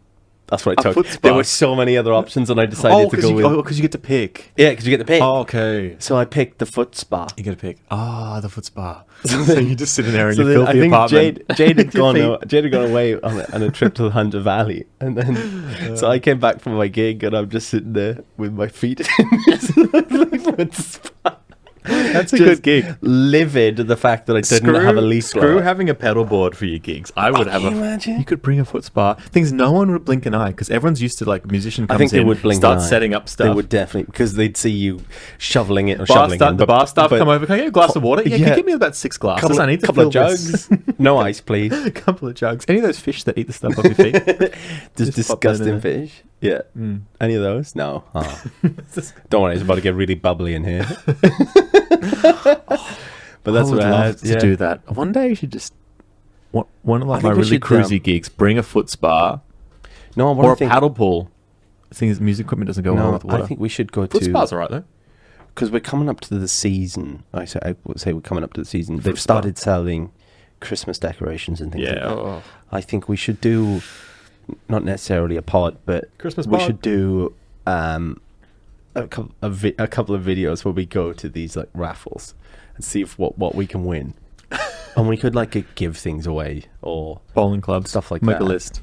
That's what I A took. foot spa? There were so many other options, and I decided to go with... because you get to pick. Yeah, because you get the pick. Oh, okay. So I picked the foot spa. You get to pick. The foot spa. So you just sit in there in So your then filthy I think apartment. Jade had Your gone. feet. Jade had gone away on a trip to the Hunter Valley, and then so I came back from my gig, and I'm just sitting there with my feet in this lovely foot spa. That's a Just good gig. Livid at the fact that I didn't have a leaf Screw blower. having a pedal board for your gigs. I would have Can a. you imagine? You could bring a foot spa. Things no one would blink an eye because everyone's used to like musician comes I think they in, would blink start an eye. setting up stuff. They would definitely, because they'd see you shoveling it or bar shoveling staff, it. the bar staff come over. Can I get a glass of water? Yeah, yeah. can you give me about 6 glasses? I need to couple fill of jugs. No ice, please. a couple of jugs. Any of those fish that eat the stuff off your feet? Just Just pop that in disgusting there. fish. Yeah. Any of those? No. Oh. Don't worry, it's about to get really bubbly in here. But that's I would what I love had to do that. One day you should just one of like I my think we really should, cruisy gigs. Bring a foot spa No, or a paddle pool. The thing is, music equipment doesn't go well No, with water. I think we should go Foot to... spa's alright though. Because we're coming up to the season. I would say we're coming up to the season. Fruit They've spa. started selling Christmas decorations and things like Yeah. that. Oh. I think we should do, not necessarily a pod, but Christmas we pod. should do a couple of videos where we go to these like raffles and see if what we can win. And we could like give things away or Bowling clubs, stuff like Make that. a list.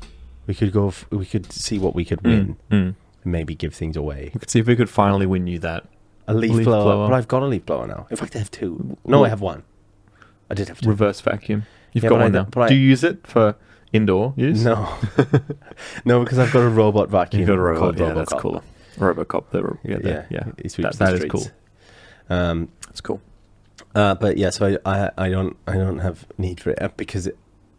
we could go. We could see what we could win and maybe give things away. We could see if we could finally win you that. A leaf, Leaf blower. blower. But I've got a leaf blower now. In fact, I have two. No, Well- I have one. I did have two. Reverse vacuum. You've Yeah, got but I one now. don't- but I- Do you use it for indoor use? No, no, because I've got a robot vacuum. You've got a robot. called Yeah, that's Robocop. cooler. Robocop. Yeah. he sweeps That the is streets. cool. That's cool. But yeah, so I don't have need for it because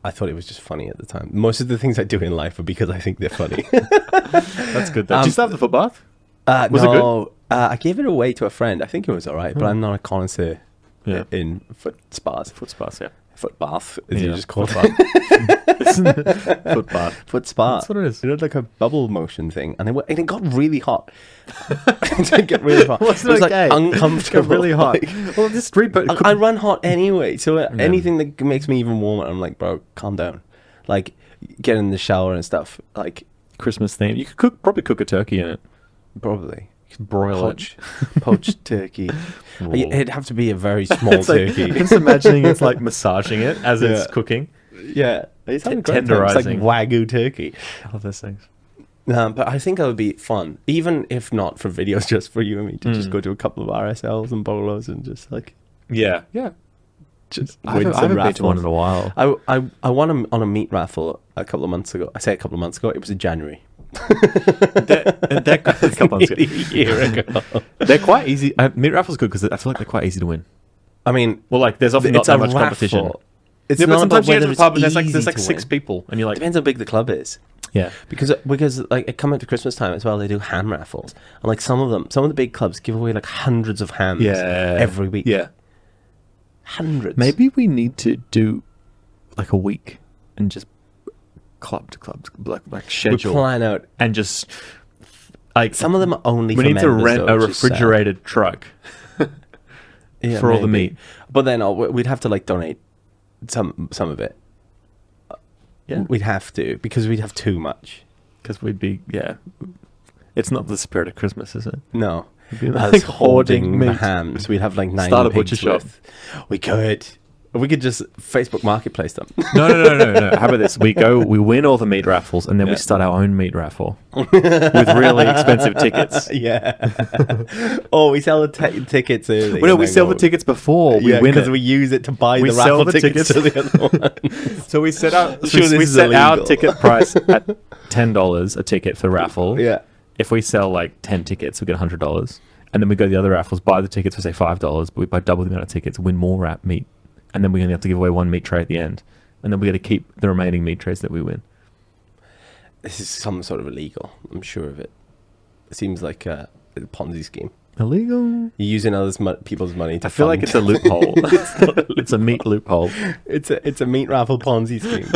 I thought it was just funny at the time. Most of the things I do in life are because I think they're funny. That's good. Did you still have the foot bath? Was it no, I gave it away to a friend. I think it was all right, but I'm not a connoisseur Yeah. in foot spas. Foot spas, yeah. Foot bath, as you Yeah, just call foot it. Foot bath. Foot spa. That's what it is. It had like a bubble motion thing, and it got really hot. It did get really hot. Was it was okay? like uncomfortable. Got really hot. Like, Well, this street boat. I run hot anyway, so anything that makes me even warmer, I'm like, bro, calm down. Like, get in the shower and stuff. Like, Christmas theme. You could probably cook a turkey in it. probably Broil poached turkey. Ooh. It'd have to be a very small It's like, turkey. I'm just imagining it's like massaging it as it's Yeah. cooking. Yeah, it's T- having a great time. It's like tenderizing. Wagyu turkey. I love those things. But I think that would be fun, even if not for videos, just for you and me to just go to a couple of RSLs and bolos and just like Yeah. just I win haven't, I some haven't been to one in raffles. a while. I won on a meat raffle a couple of months ago. I say a couple of months ago. It was in January. They're, a couple months ago. A year ago. They're quite easy. Meat raffles good because I feel like they're quite easy to win. I mean, Well, like there's often not it's that a much competition. raffle. It's Yeah, but not about sometimes you get to whether the pub and it's there's easy like to 6 win. people, and you're like, Depends how big the club is. yeah, Because like it come up to Christmas time as well, they do ham raffles, and like some of the big clubs give away like hundreds of hams every week. Yeah, Hundreds. maybe we need to do like a week and just club to club, like we schedule plan out. and just like Some of them are only. we for need to members, rent though, a which is sad. refrigerated truck Yeah, for all the maybe. meat. But then we'd have to like donate some of it. Yeah, We'd have to because we'd have too much. because we'd be It's not the spirit of Christmas, is it? No. It'd be Us like hoarding the meat. hams. We'd have like 9 Start a pigs butcher shop. worth. We could. We could just Facebook Marketplace them. No. How about this? We win all the meat raffles, and then we Yeah. start our own meat raffle with really expensive tickets. Yeah. Oh, we sell the tickets early. Well, no, and we then sell go- the tickets before we Yeah, win because it. we use it to buy We the sell raffle the tickets to the other one. So we set our Sure, this we is set our illegal. ticket price at $10 a ticket for raffle. Yeah. If we sell like 10 tickets, we get $100, and then we go to the other raffles, buy the tickets for say $5, but we buy double the amount of tickets, win more meat, and then we only have to give away one meat tray at the end, and then we got to keep the remaining meat trays that we win. This is some sort of illegal. I'm sure of it. It seems like a Ponzi scheme. Illegal. You're using people's money to I feel like fund- it's a loophole. It's a meat loophole. It's a meat raffle Ponzi scheme.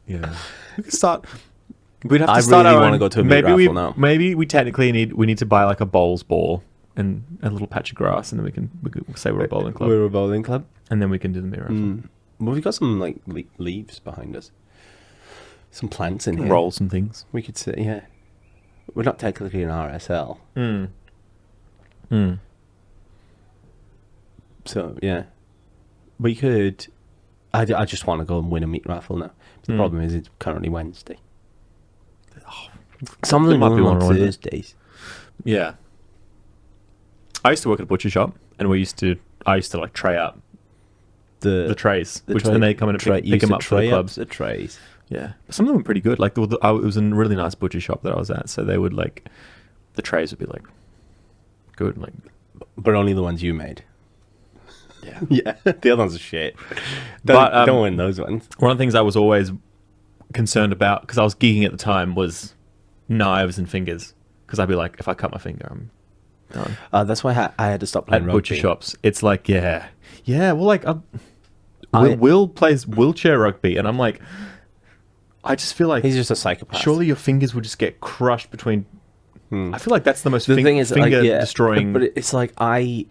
Yeah. We could start. We'd have to I start really our wanna own- go to a meat raffle now. Maybe we technically need to buy like a bowls ball and a little patch of grass, and then we can say we're a bowling club, We're a bowling club. and then we can do the meat raffle. Well, we've got some like leaves behind us. Some plants in here. Roll some things. We could sit. Yeah. We're not technically an RSL. So yeah, we could. I just want to go and win a meat raffle now. The problem is it's currently Wednesday. Some of them might be on Thursdays. Yeah. I used to work at a butcher shop, and I used to like tray out the trays, and they come in and pick them up for the clubs. The trays. Yeah, but some of them were pretty good. Like it was a really nice butcher shop that I was at, so they would like the trays would be like good, like, but only the ones you made. Yeah, yeah. The other ones are shit. Don't win those ones. One of the things I was always concerned about, because I was geeking at the time, was knives and fingers. Because I'd be like, if I cut my finger, I'm done. That's why I had to stop playing at rugby. Butcher shops. It's like, yeah. Well, like Will plays wheelchair rugby, and I'm like, I just feel like he's just a psychopath. Surely your fingers would just get crushed between. I feel like that's the most thing is, finger like, destroying. But it's like I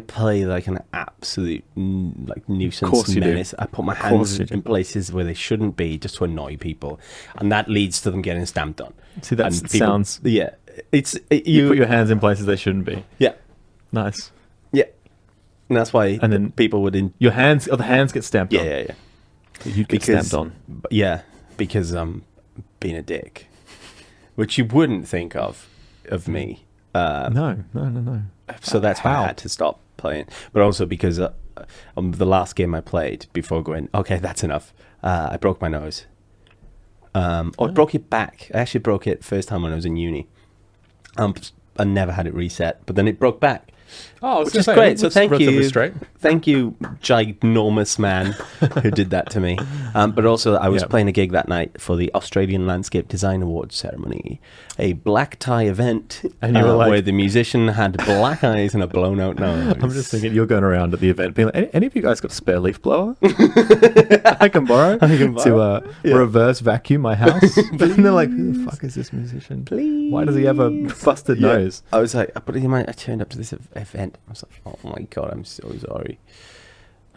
play like an absolute nuisance menace. I put my hands in places where they shouldn't be just to annoy people, and that leads to them getting stamped on. See, that sounds. Yeah, you put your hands in places they shouldn't be. Yeah, nice. Yeah, and that's why. And then people would your hands, the hands get stamped on. Yeah. You get stamped on. Yeah, because I'm being a dick, which you wouldn't think of me. No. So that's why I had to stop playing. But also because the last game I played before going, okay, that's enough, I broke my nose. I broke it back. I actually broke it first time when I was in uni. I never had it reset, but then it broke back. Oh, which is great. So thank you. Thank you, ginormous man who did that to me. But also, I was playing a gig that night for the Australian Landscape Design Awards ceremony, a black tie event, and you were like, where the musician had black eyes and a blown out nose. I'm just thinking, you're going around at the event being like, any of you guys got a spare leaf blower? I can borrow to reverse vacuum my house. And they're like, who the fuck is this musician? Please. Why does he have a busted nose? I was like, but I turned up to this event. I was like, oh my god, I'm so sorry.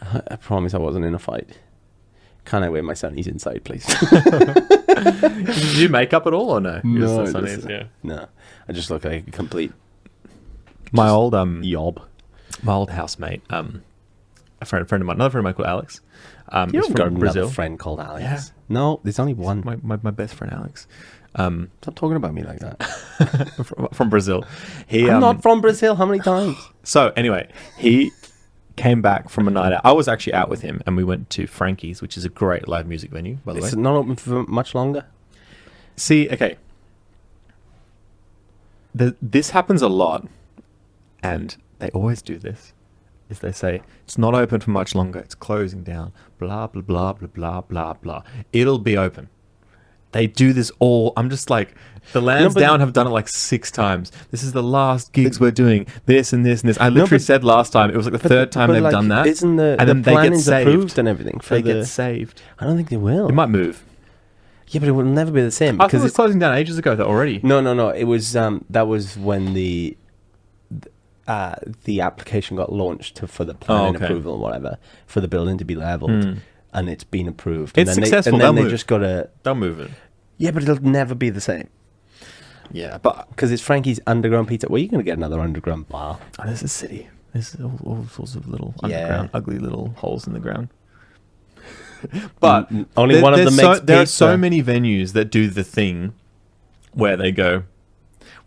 I promise I wasn't in a fight. Can I wear my sunnies inside, please? Did you make up at all or no? No, sunnies, no. I just look like a complete. My old yob. My old housemate, a friend of mine, another friend of mine called Alex. You've from got Brazil. Another friend called Alex. Yeah. No, there's only one. My best friend Alex. Stop talking about me like that. from Brazil. I'm not from Brazil. How many times? So anyway, he came back from a night out. I was actually out with him, and we went to Frankie's, which is a great live music venue, by the way. It's not open for much longer. See, okay. This happens a lot, and they always do this. Is they say, it's not open for much longer, it's closing down, blah, blah, blah, blah, blah, blah, blah. It'll be open. They do this all. I'm just like, the Lansdowne have done it like 6 times. This is the last gigs we're doing. This and this and this. I literally said last time, it was like the third time they've done that. Isn't the plan is approved and everything? They get saved. I don't think they will. It might move. Yeah, but it will never be the same. I thought it was closing down ages ago already. No. It was that was when the application got launched for the planning approval and whatever for the building to be leveled, and it's been approved. It's successful. Then they just gotta. They'll move it. Yeah, but it'll never be the same. Yeah, but because it's Frankie's Underground Pizza. Well, you're gonna get another underground bar. Oh, there's a city. There's all sorts of little underground, ugly little holes in the ground. But only one of them makes pizza. There are so many venues that do the thing where they go,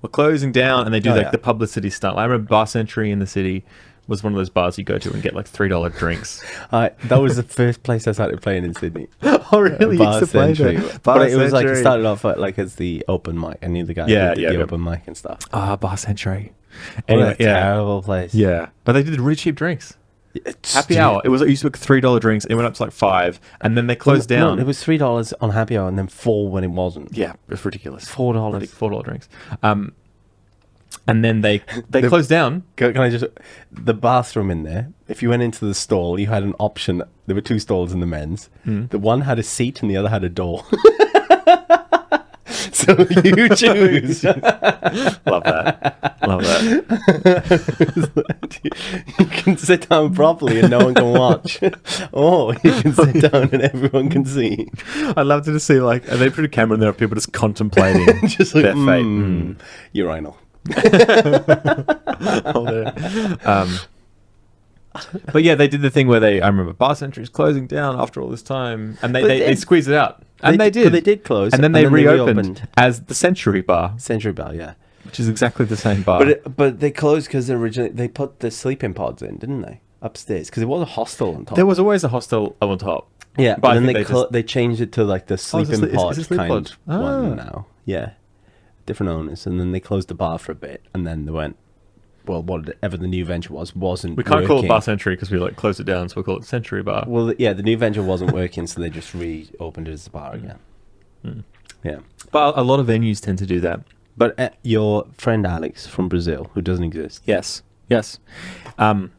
we're closing down, and they do the publicity stunt. I remember Bar Century in the city was one of those bars you go to and get like $3 drinks. That was the first place I started playing in Sydney. Oh, really? Bar Century. But it was like, it started off like as the open mic. I knew the guy who did the open mic and stuff. Bar Century. Anyway, terrible place. Yeah. But they did really cheap drinks. Happy hour. It used to be $3 drinks. It went up to like $5, and then they closed down. No, it was $3 on happy hour, and then $4 when it wasn't. Yeah, it was ridiculous. $4. $4 drinks. And then they closed down. Can I just... The bathroom in there, if you went into the stall, you had an option. There were 2 stalls in the men's. The one had a seat and the other had a door. So you choose. Love that. You can sit down properly and no one can watch. Or you can sit down and everyone can see. I'd love to just see, like, they put a camera in there of people just contemplating just like, their fate. Urinal. But yeah, they did the thing where I remember Bar Century's closing down after all this time, and they squeezed it out. And they did. But they did close. And then they reopened as the Century Bar. Century Bar, yeah. Which is exactly the same bar. But they closed because originally they put the sleeping pods in, didn't they? Upstairs. Because it was a hostel on top. There was always a hostel on top. Yeah, but then they changed it to like the sleeping pod kind pod? one now. Yeah. Different owners. And then they closed the bar for a bit. And then they went, well, whatever the new venture wasn't We can't working. call it Bar Century because we like closed it down, so we call it Century Bar. Well, yeah, the new venture wasn't working, so they just reopened it as a bar again. Yeah. But a lot of venues tend to do that. But your friend Alex from Brazil, who doesn't exist. Yes. Went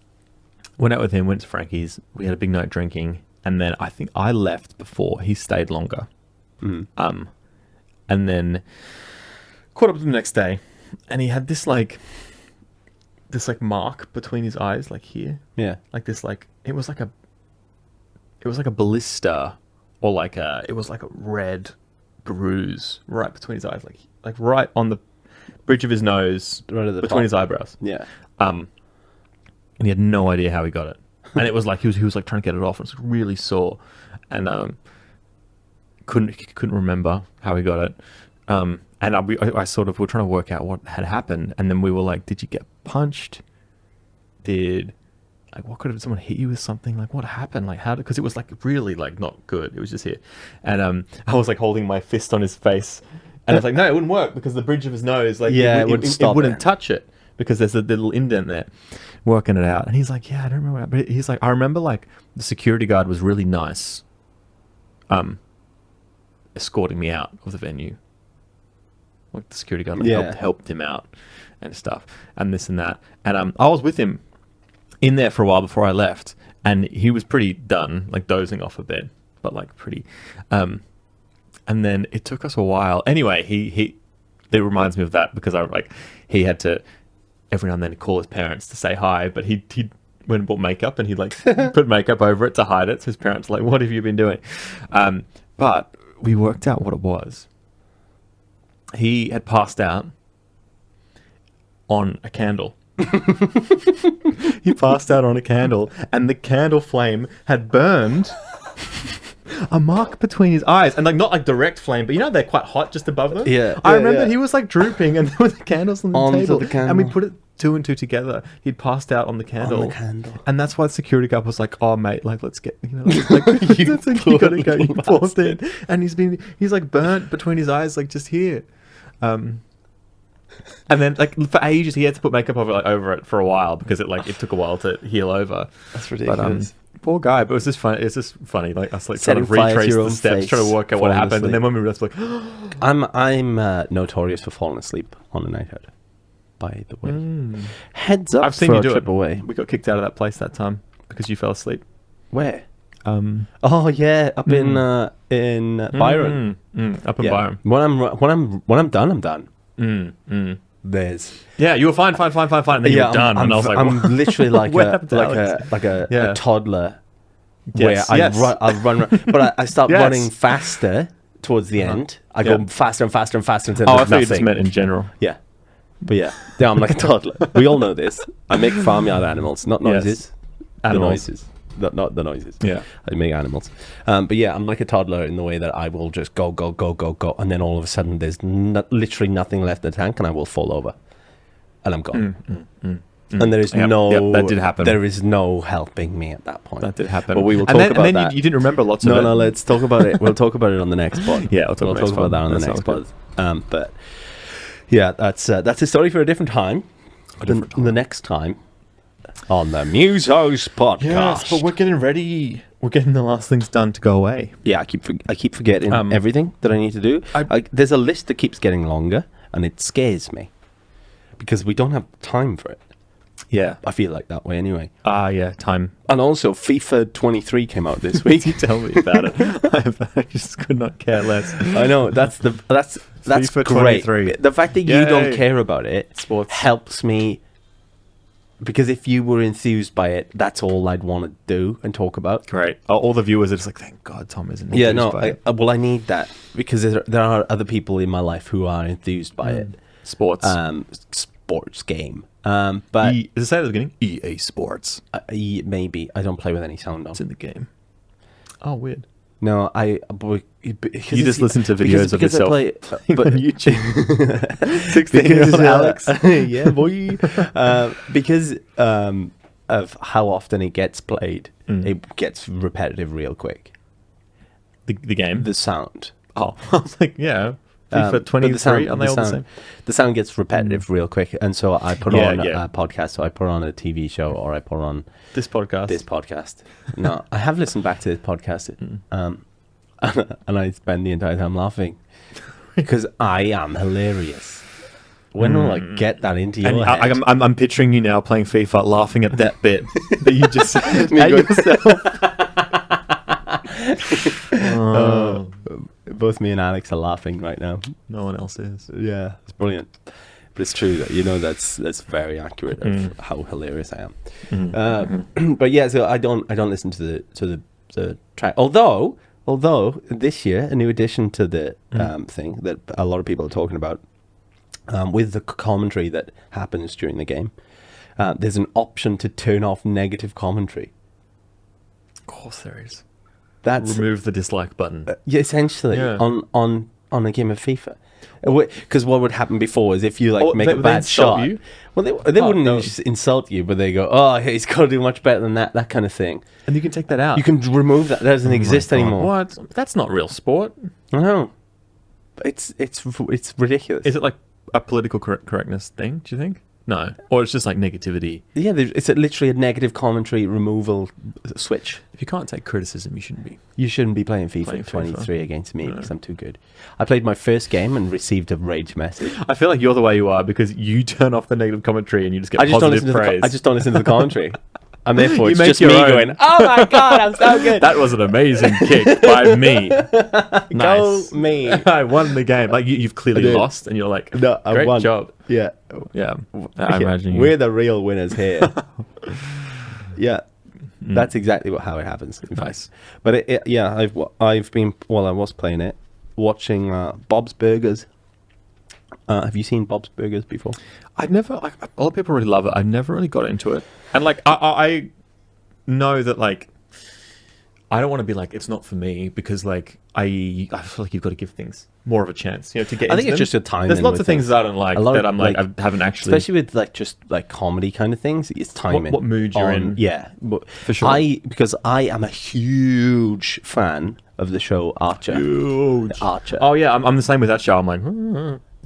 out with him, went to Frankie's. We had a big night drinking. And then I think I left before. He stayed longer. And then caught up with him the next day. And he had this mark between his eyes, like here. Yeah. Like this, like, it was like a blister, or it was like a red bruise right between his eyes, like right on the bridge of his nose, right at the between top. his eyebrows. Yeah. And he had no idea how he got it. And it was like he was like trying to get it off, and it was really sore, and couldn't remember how he got it. And I sort of were trying to work out what had happened, and then we were like, did you get punched? What could have someone hit you with something? Like, what happened? Like, how? Because it was like really like not good. It was just here, and I was like holding my fist on his face, and I was like, no, it wouldn't work because the bridge of his nose, like, it wouldn't touch it because there's a little indent there. Working it out, and he's like, yeah, I don't remember, but he's like, I remember like the security guard was really nice, escorting me out of the venue. Like the security guard helped him out and stuff, and this and that, and I was with him in there for a while before I left, and he was pretty done, like dozing off a bed, but like pretty, and then it took us a while. Anyway, it reminds me of that because he had to every now and then call his parents to say hi, but he went and bought makeup, and he like put makeup over it to hide it. So his parents were like, what have you been doing? But we worked out what it was. He had passed out on a candle. He passed out on a candle, and the candle flame had burned a mark between his eyes, and like not like direct flame, but they're quite hot just above them. I remember he was like drooping, and there were the candles on the table, and we put it 2 and 2 together. He'd passed out on the candle, and that's why the security guard was like, "Oh mate, like let's get you gotta go, you poor thing." And he's like burnt between his eyes, like just here. And then, like, for ages, he had to put makeup over it for a while because it took a while to heal over. That's ridiculous. But, poor guy. But it was just funny. It's just funny, like us like trying to retrace the steps, trying to work out what happened, and then when we were just like, I'm notorious for falling asleep on a night out. By the way, heads up! I've seen you do trip it. Away. We got kicked out of that place that time because you fell asleep. Where? Oh yeah, up in Byron. Up in Byron. When I'm done, I'm done. There's you were fine, and then you were done, and I was like, I'm literally like a toddler. Yes, where I run, but I start running faster towards the end. I go faster and faster and faster until I there's thought you nothing. just meant in general. Yeah, but yeah, I'm like a toddler. We all know this. I make farmyard animals, not noises. Animals. The noises. Not the noises. Yeah. I make animals. But yeah, I'm like a toddler in the way that I will just go, and then all of a sudden there's literally nothing left in the tank, and I will fall over. And I'm gone. And there is that did happen. There is no helping me at that point. That did happen. But we will talk about that. And then you didn't remember lots of it. No, let's talk about it. We'll talk about it on the next pod. Yeah, we'll talk about that on the next pod. But yeah, that's a story for a different time. The next time, on the MUSOS podcast. Yes, but we're getting ready. We're getting the last things done to go away. Yeah, I keep forgetting everything that I need to do. There's a list that keeps getting longer, and it scares me because we don't have time for it. Yeah. I feel like that way anyway. Yeah, time. And also, FIFA 23 came out this week. You tell me about it. I just could not care less. I know that's FIFA great. 23. The fact that you don't care about it Sports helps me, because if you were enthused by it, that's all I'd want to do and talk about. Great. All the viewers are just like, thank God Tom isn't enthused by it. Well, I need that because there are other people in my life who are enthused by it. Sports. Sports game. But does it say at the beginning? EA Sports. Maybe I don't play with any sound on. It's in the game. Oh, weird. No, you just listen to videos of yourself but on YouTube. 16-year-old Alex. Yeah, boy. Because of how often it gets played, it gets repetitive real quick. The game? The sound. Oh, I was like, yeah. FIFA 23, are they all the same? The sound gets repetitive real quick, and so I put on a podcast, so I put on a TV show, or I put on this podcast. No, I have listened back to this podcast, and I spend the entire time laughing because I am hilarious. When will I get that into your head? I'm picturing you now playing FIFA, laughing at that bit that you just said at yourself. Both me and Alex are laughing right now. No one else is. Yeah, it's brilliant. But it's true that that's very accurate of how hilarious I am. But yeah, so I don't listen to the track. Although this year a new addition to the thing that a lot of people are talking about with the commentary that happens during the game, there's an option to turn off negative commentary. Of course there is. Remove the dislike button. Essentially, on a game of FIFA. Because what would happen before is if you make a bad shot. You? Well, they wouldn't just insult you, but they go, "Oh, he's got to do much better than that kind of thing." And you can take that out. You can remove that. That doesn't exist anymore. What? That's not real sport. No, it's ridiculous. Is it like a political correctness thing? Do you think? No, or it's just like negativity. Yeah, it's literally a negative commentary removal switch. If you can't take criticism, you shouldn't be. You shouldn't be playing FIFA 23 against me because I'm too good. I played my first game and received a rage message. I feel like you're the way you are because you turn off the negative commentary and you just get positive praise. I just don't listen to the commentary. And therefore, it's just me going, "Oh my God, I'm so good." That was an amazing kick by me. Nice. Go me. I won the game. Like you've clearly lost, and you're like, "No, I great won." Job. Yeah. I imagine we're the real winners here. Yeah, that's exactly how it happens. Nice. But I was playing it, watching Bob's Burgers. Have you seen Bob's Burgers before? I've never. A lot of people really love it. I've never really got into it, and I know that I don't want to be it's not for me because I feel like you've got to give things more of a chance, to get. I think it's just a time. There's lots of things that I don't like that I'm I haven't actually, especially with just comedy kind of things. It's timing. What mood you're in? Yeah, for sure. Because I am a huge fan of the show Archer. Huge. Archer. Oh yeah, I'm the same with that show. I'm like,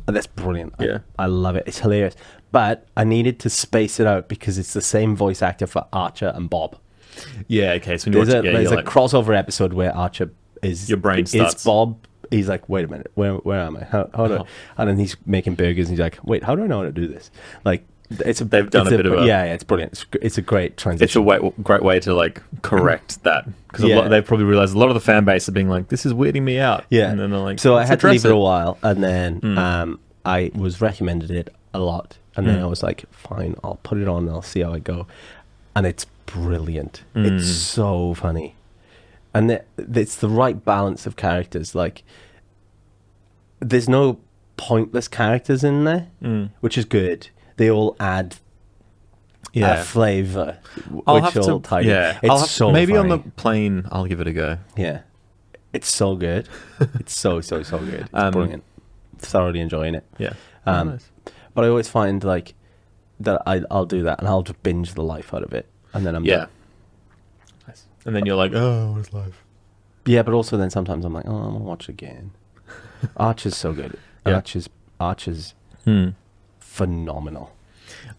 that's brilliant. Yeah, I love it. It's hilarious. But I needed to space it out because it's the same voice actor for Archer and Bob. Yeah, okay. So there's a crossover episode where Archer is your brain starts. It's Bob. He's like, wait a minute, where am I? How do I? And then he's making burgers, and he's like, wait, how do I know how to do this? They've done a bit of a it's brilliant. It's a great transition. It's a great way to correct that because they've probably realized a lot of the fan base are being like, this is weirding me out. Yeah, and then they're like, so I had to leave it a while, and then I was recommended it a lot, and then I was like, fine, I'll put it on, and I'll see how I go, and it's brilliant. It's so funny, and it's the right balance of characters. There's no pointless characters in there, which is good. They all add a flavor, which all tidy. Yeah, so maybe funny. on the plane I'll give it a go. Yeah, it's so good. It's so good. It's brilliant. Thoroughly enjoying it. Yeah, nice. But I always find that I'll do that and I'll just binge the life out of it, and then I'm done. Nice. And then you're like, oh, what's life? Yeah, but also then sometimes I'm like, oh, I want to watch it again. Archer's so good. Yeah. Archer's phenomenal.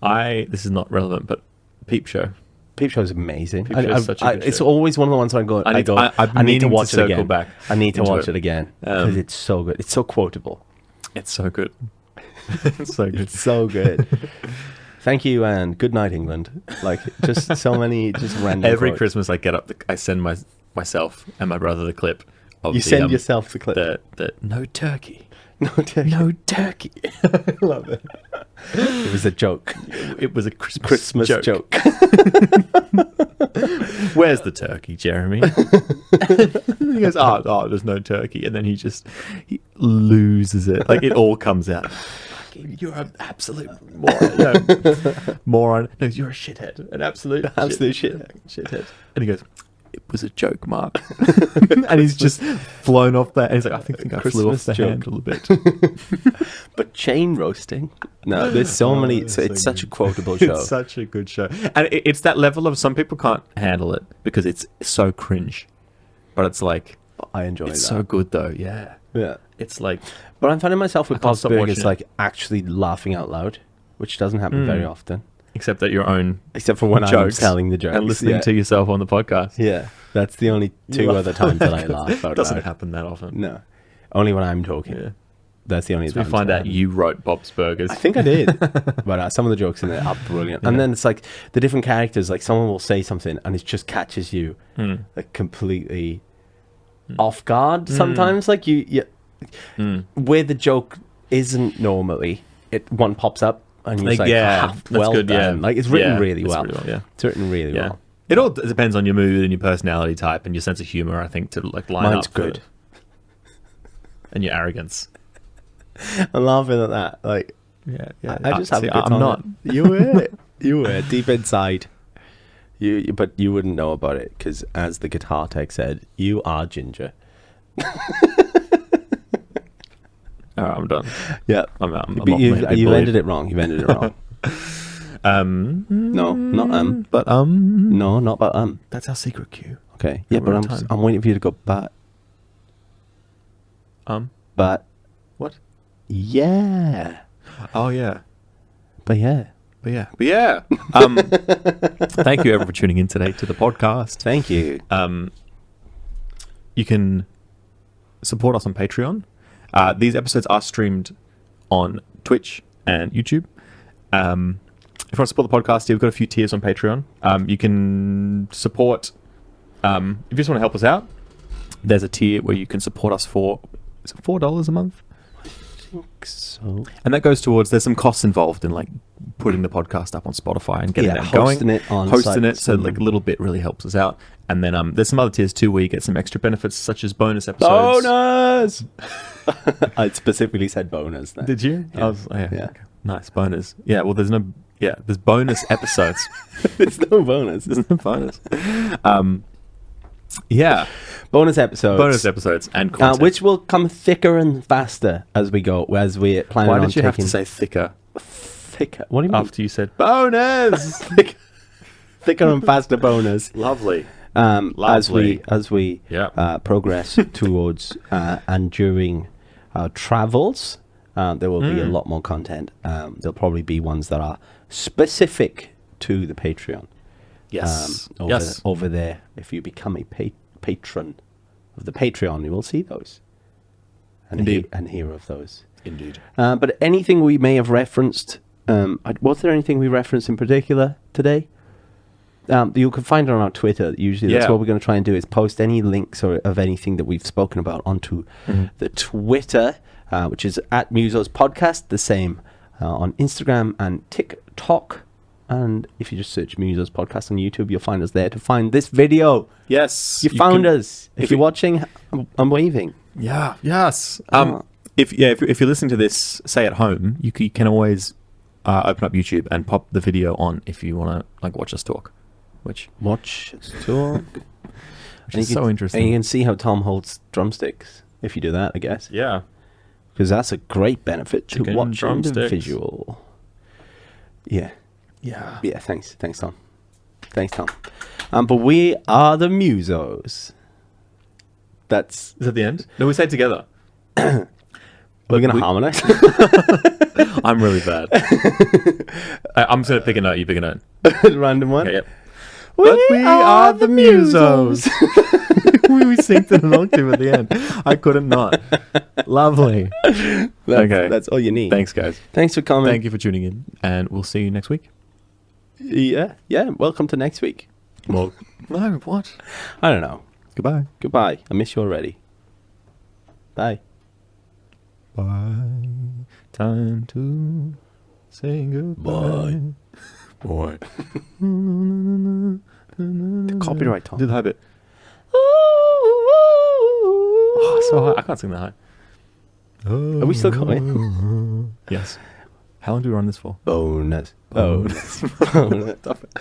This is not relevant, but Peep Show. Peep Show is amazing. Peep Show is such a good it's show. always one of the ones I go. I need to watch it again. I need to watch it again because it's so good. It's so quotable. It's so good. It's so good. It's so good. Thank you and good night, England. Like just so many just random. Every quotes. Christmas I get up, I send myself and my brother the clip. Of You send yourself the clip. The no turkey. No turkey. No turkey. I love it. It was a joke. It was a Christmas joke. Where's the turkey, Jeremy? He goes, oh, there's no turkey. And then he loses it. Like, it all comes out. You're an absolute moron. No, moron. No, you're a shithead. An absolute shithead. And he goes, it was a joke, Mark. And he's just flown off there. And he's like, I think I flew off the handle a bit. But chain roasting. No, there's so many. It's such a quotable show. It's such a good show. And it's that level of some people can't handle it because it's so cringe. But it's like, I enjoy it. It's so good though, yeah. Yeah. It's like... But I'm finding myself with Bob's stop Burgers watching like actually laughing out loud, which doesn't happen very often. Except at your own Except for when I'm telling the jokes. and listening to yourself on the podcast. Yeah. That's the only two other times that I laugh out Doesn't loud. happen that often. No. Only when I'm talking. Yeah. That's the only So we time. find out you wrote Bob's Burgers. I think I did. But some of the jokes in there are brilliant. And then it's like the different characters, like someone will say something and it just catches you like completely off guard sometimes. Like you where the joke isn't normally, one pops up and you're like, that's well good, done. yeah. Like it's written Yeah, really it's well. really well, yeah. It's written really well. It all depends on your mood and your personality type and your sense of humor, I think, to like line Mine's up. good. And your arrogance. I'm laughing at that. Like, Yeah. I just have a good I'm time. not. You were deep inside. But you wouldn't know about it because, as the guitar tech said, you are ginger. All right, I'm done. Yeah, I'm out. but you ended it wrong. You ended it wrong. No, not but No, not but That's our secret cue. Okay. Yeah, We're but on time. I'm waiting for you to go but. But. What? Yeah. Oh yeah. But yeah. But yeah. Thank you everyone for tuning in today to the podcast. Thank you. You can support us on Patreon. These episodes are streamed on Twitch and YouTube. If you want to support the podcast, we've got a few tiers on Patreon. You can support, if you just want to help us out, there's a tier where you can support us for, is it $4 a month? I think so. And that goes towards, there's some costs involved in like putting the podcast up on Spotify and getting it going. Hosting it, so like a little bit really helps us out. And then there's some other tiers too where you get some extra benefits such as bonus episodes. Bonus! I specifically said bonus then. Did you? Yeah. Yeah. Yeah. Nice, bonus. Yeah, well there's bonus episodes. There's no bonus. There's no bonus. Yeah. Bonus episodes. And content. which will come thicker and faster as we go, as we're planning on Why did you have taking... to say thicker thicker? What do you mean? after you said bonus? Thicker and faster bonus. Lovely. As we Yeah. progress towards and during our travels, there will be a lot more content. There'll probably be ones that are specific to the Patreon. Yes. Over there, if you become a patron of the Patreon, you will see those. Indeed. And hear of those. Indeed. But anything we may have referenced, was there anything we referenced in particular today? You can find it on our Twitter. Usually that's what we're going to try and do, is post any links of anything that we've spoken about onto the Twitter, which is at MUSOS Podcast, the same on Instagram and TikTok. And if you just search MUSOS Podcast on YouTube, you'll find us there to find this video. Yes. You found us. If you're watching, I'm waving. Yeah. Yes. If you're listening to this, say at home, you can always open up YouTube and pop the video on if you want to like watch us talk. Watch us talk. Which is so interesting. And you can see how Tom holds drumsticks if you do that, I guess. Yeah. Because that's a great benefit to Chicken watching the drumsticks. visual. Yeah. Yeah. Yeah, thanks, Tom. But we are the Musos. Is that the end? No, we say it together. We're going to harmonize. I'm really bad. I'm just going to pick a note. You pick a note. Random one. Okay, yep. But we are the Musos. We synced it along to at the end. I couldn't not. Lovely. That's all you need. Thanks, guys. Thanks for coming. Thank you for tuning in, and we'll see you next week. Yeah. Welcome to next week. Well, no, what? I don't know. Goodbye. Goodbye. I miss you already. Bye. Bye. Time to say goodbye. Boy. The copyright, Tom. Do the high bit. Oh, so high. I can't sing that high. Are we still going? Yes. How long do we run this for? Bonus. Stop it.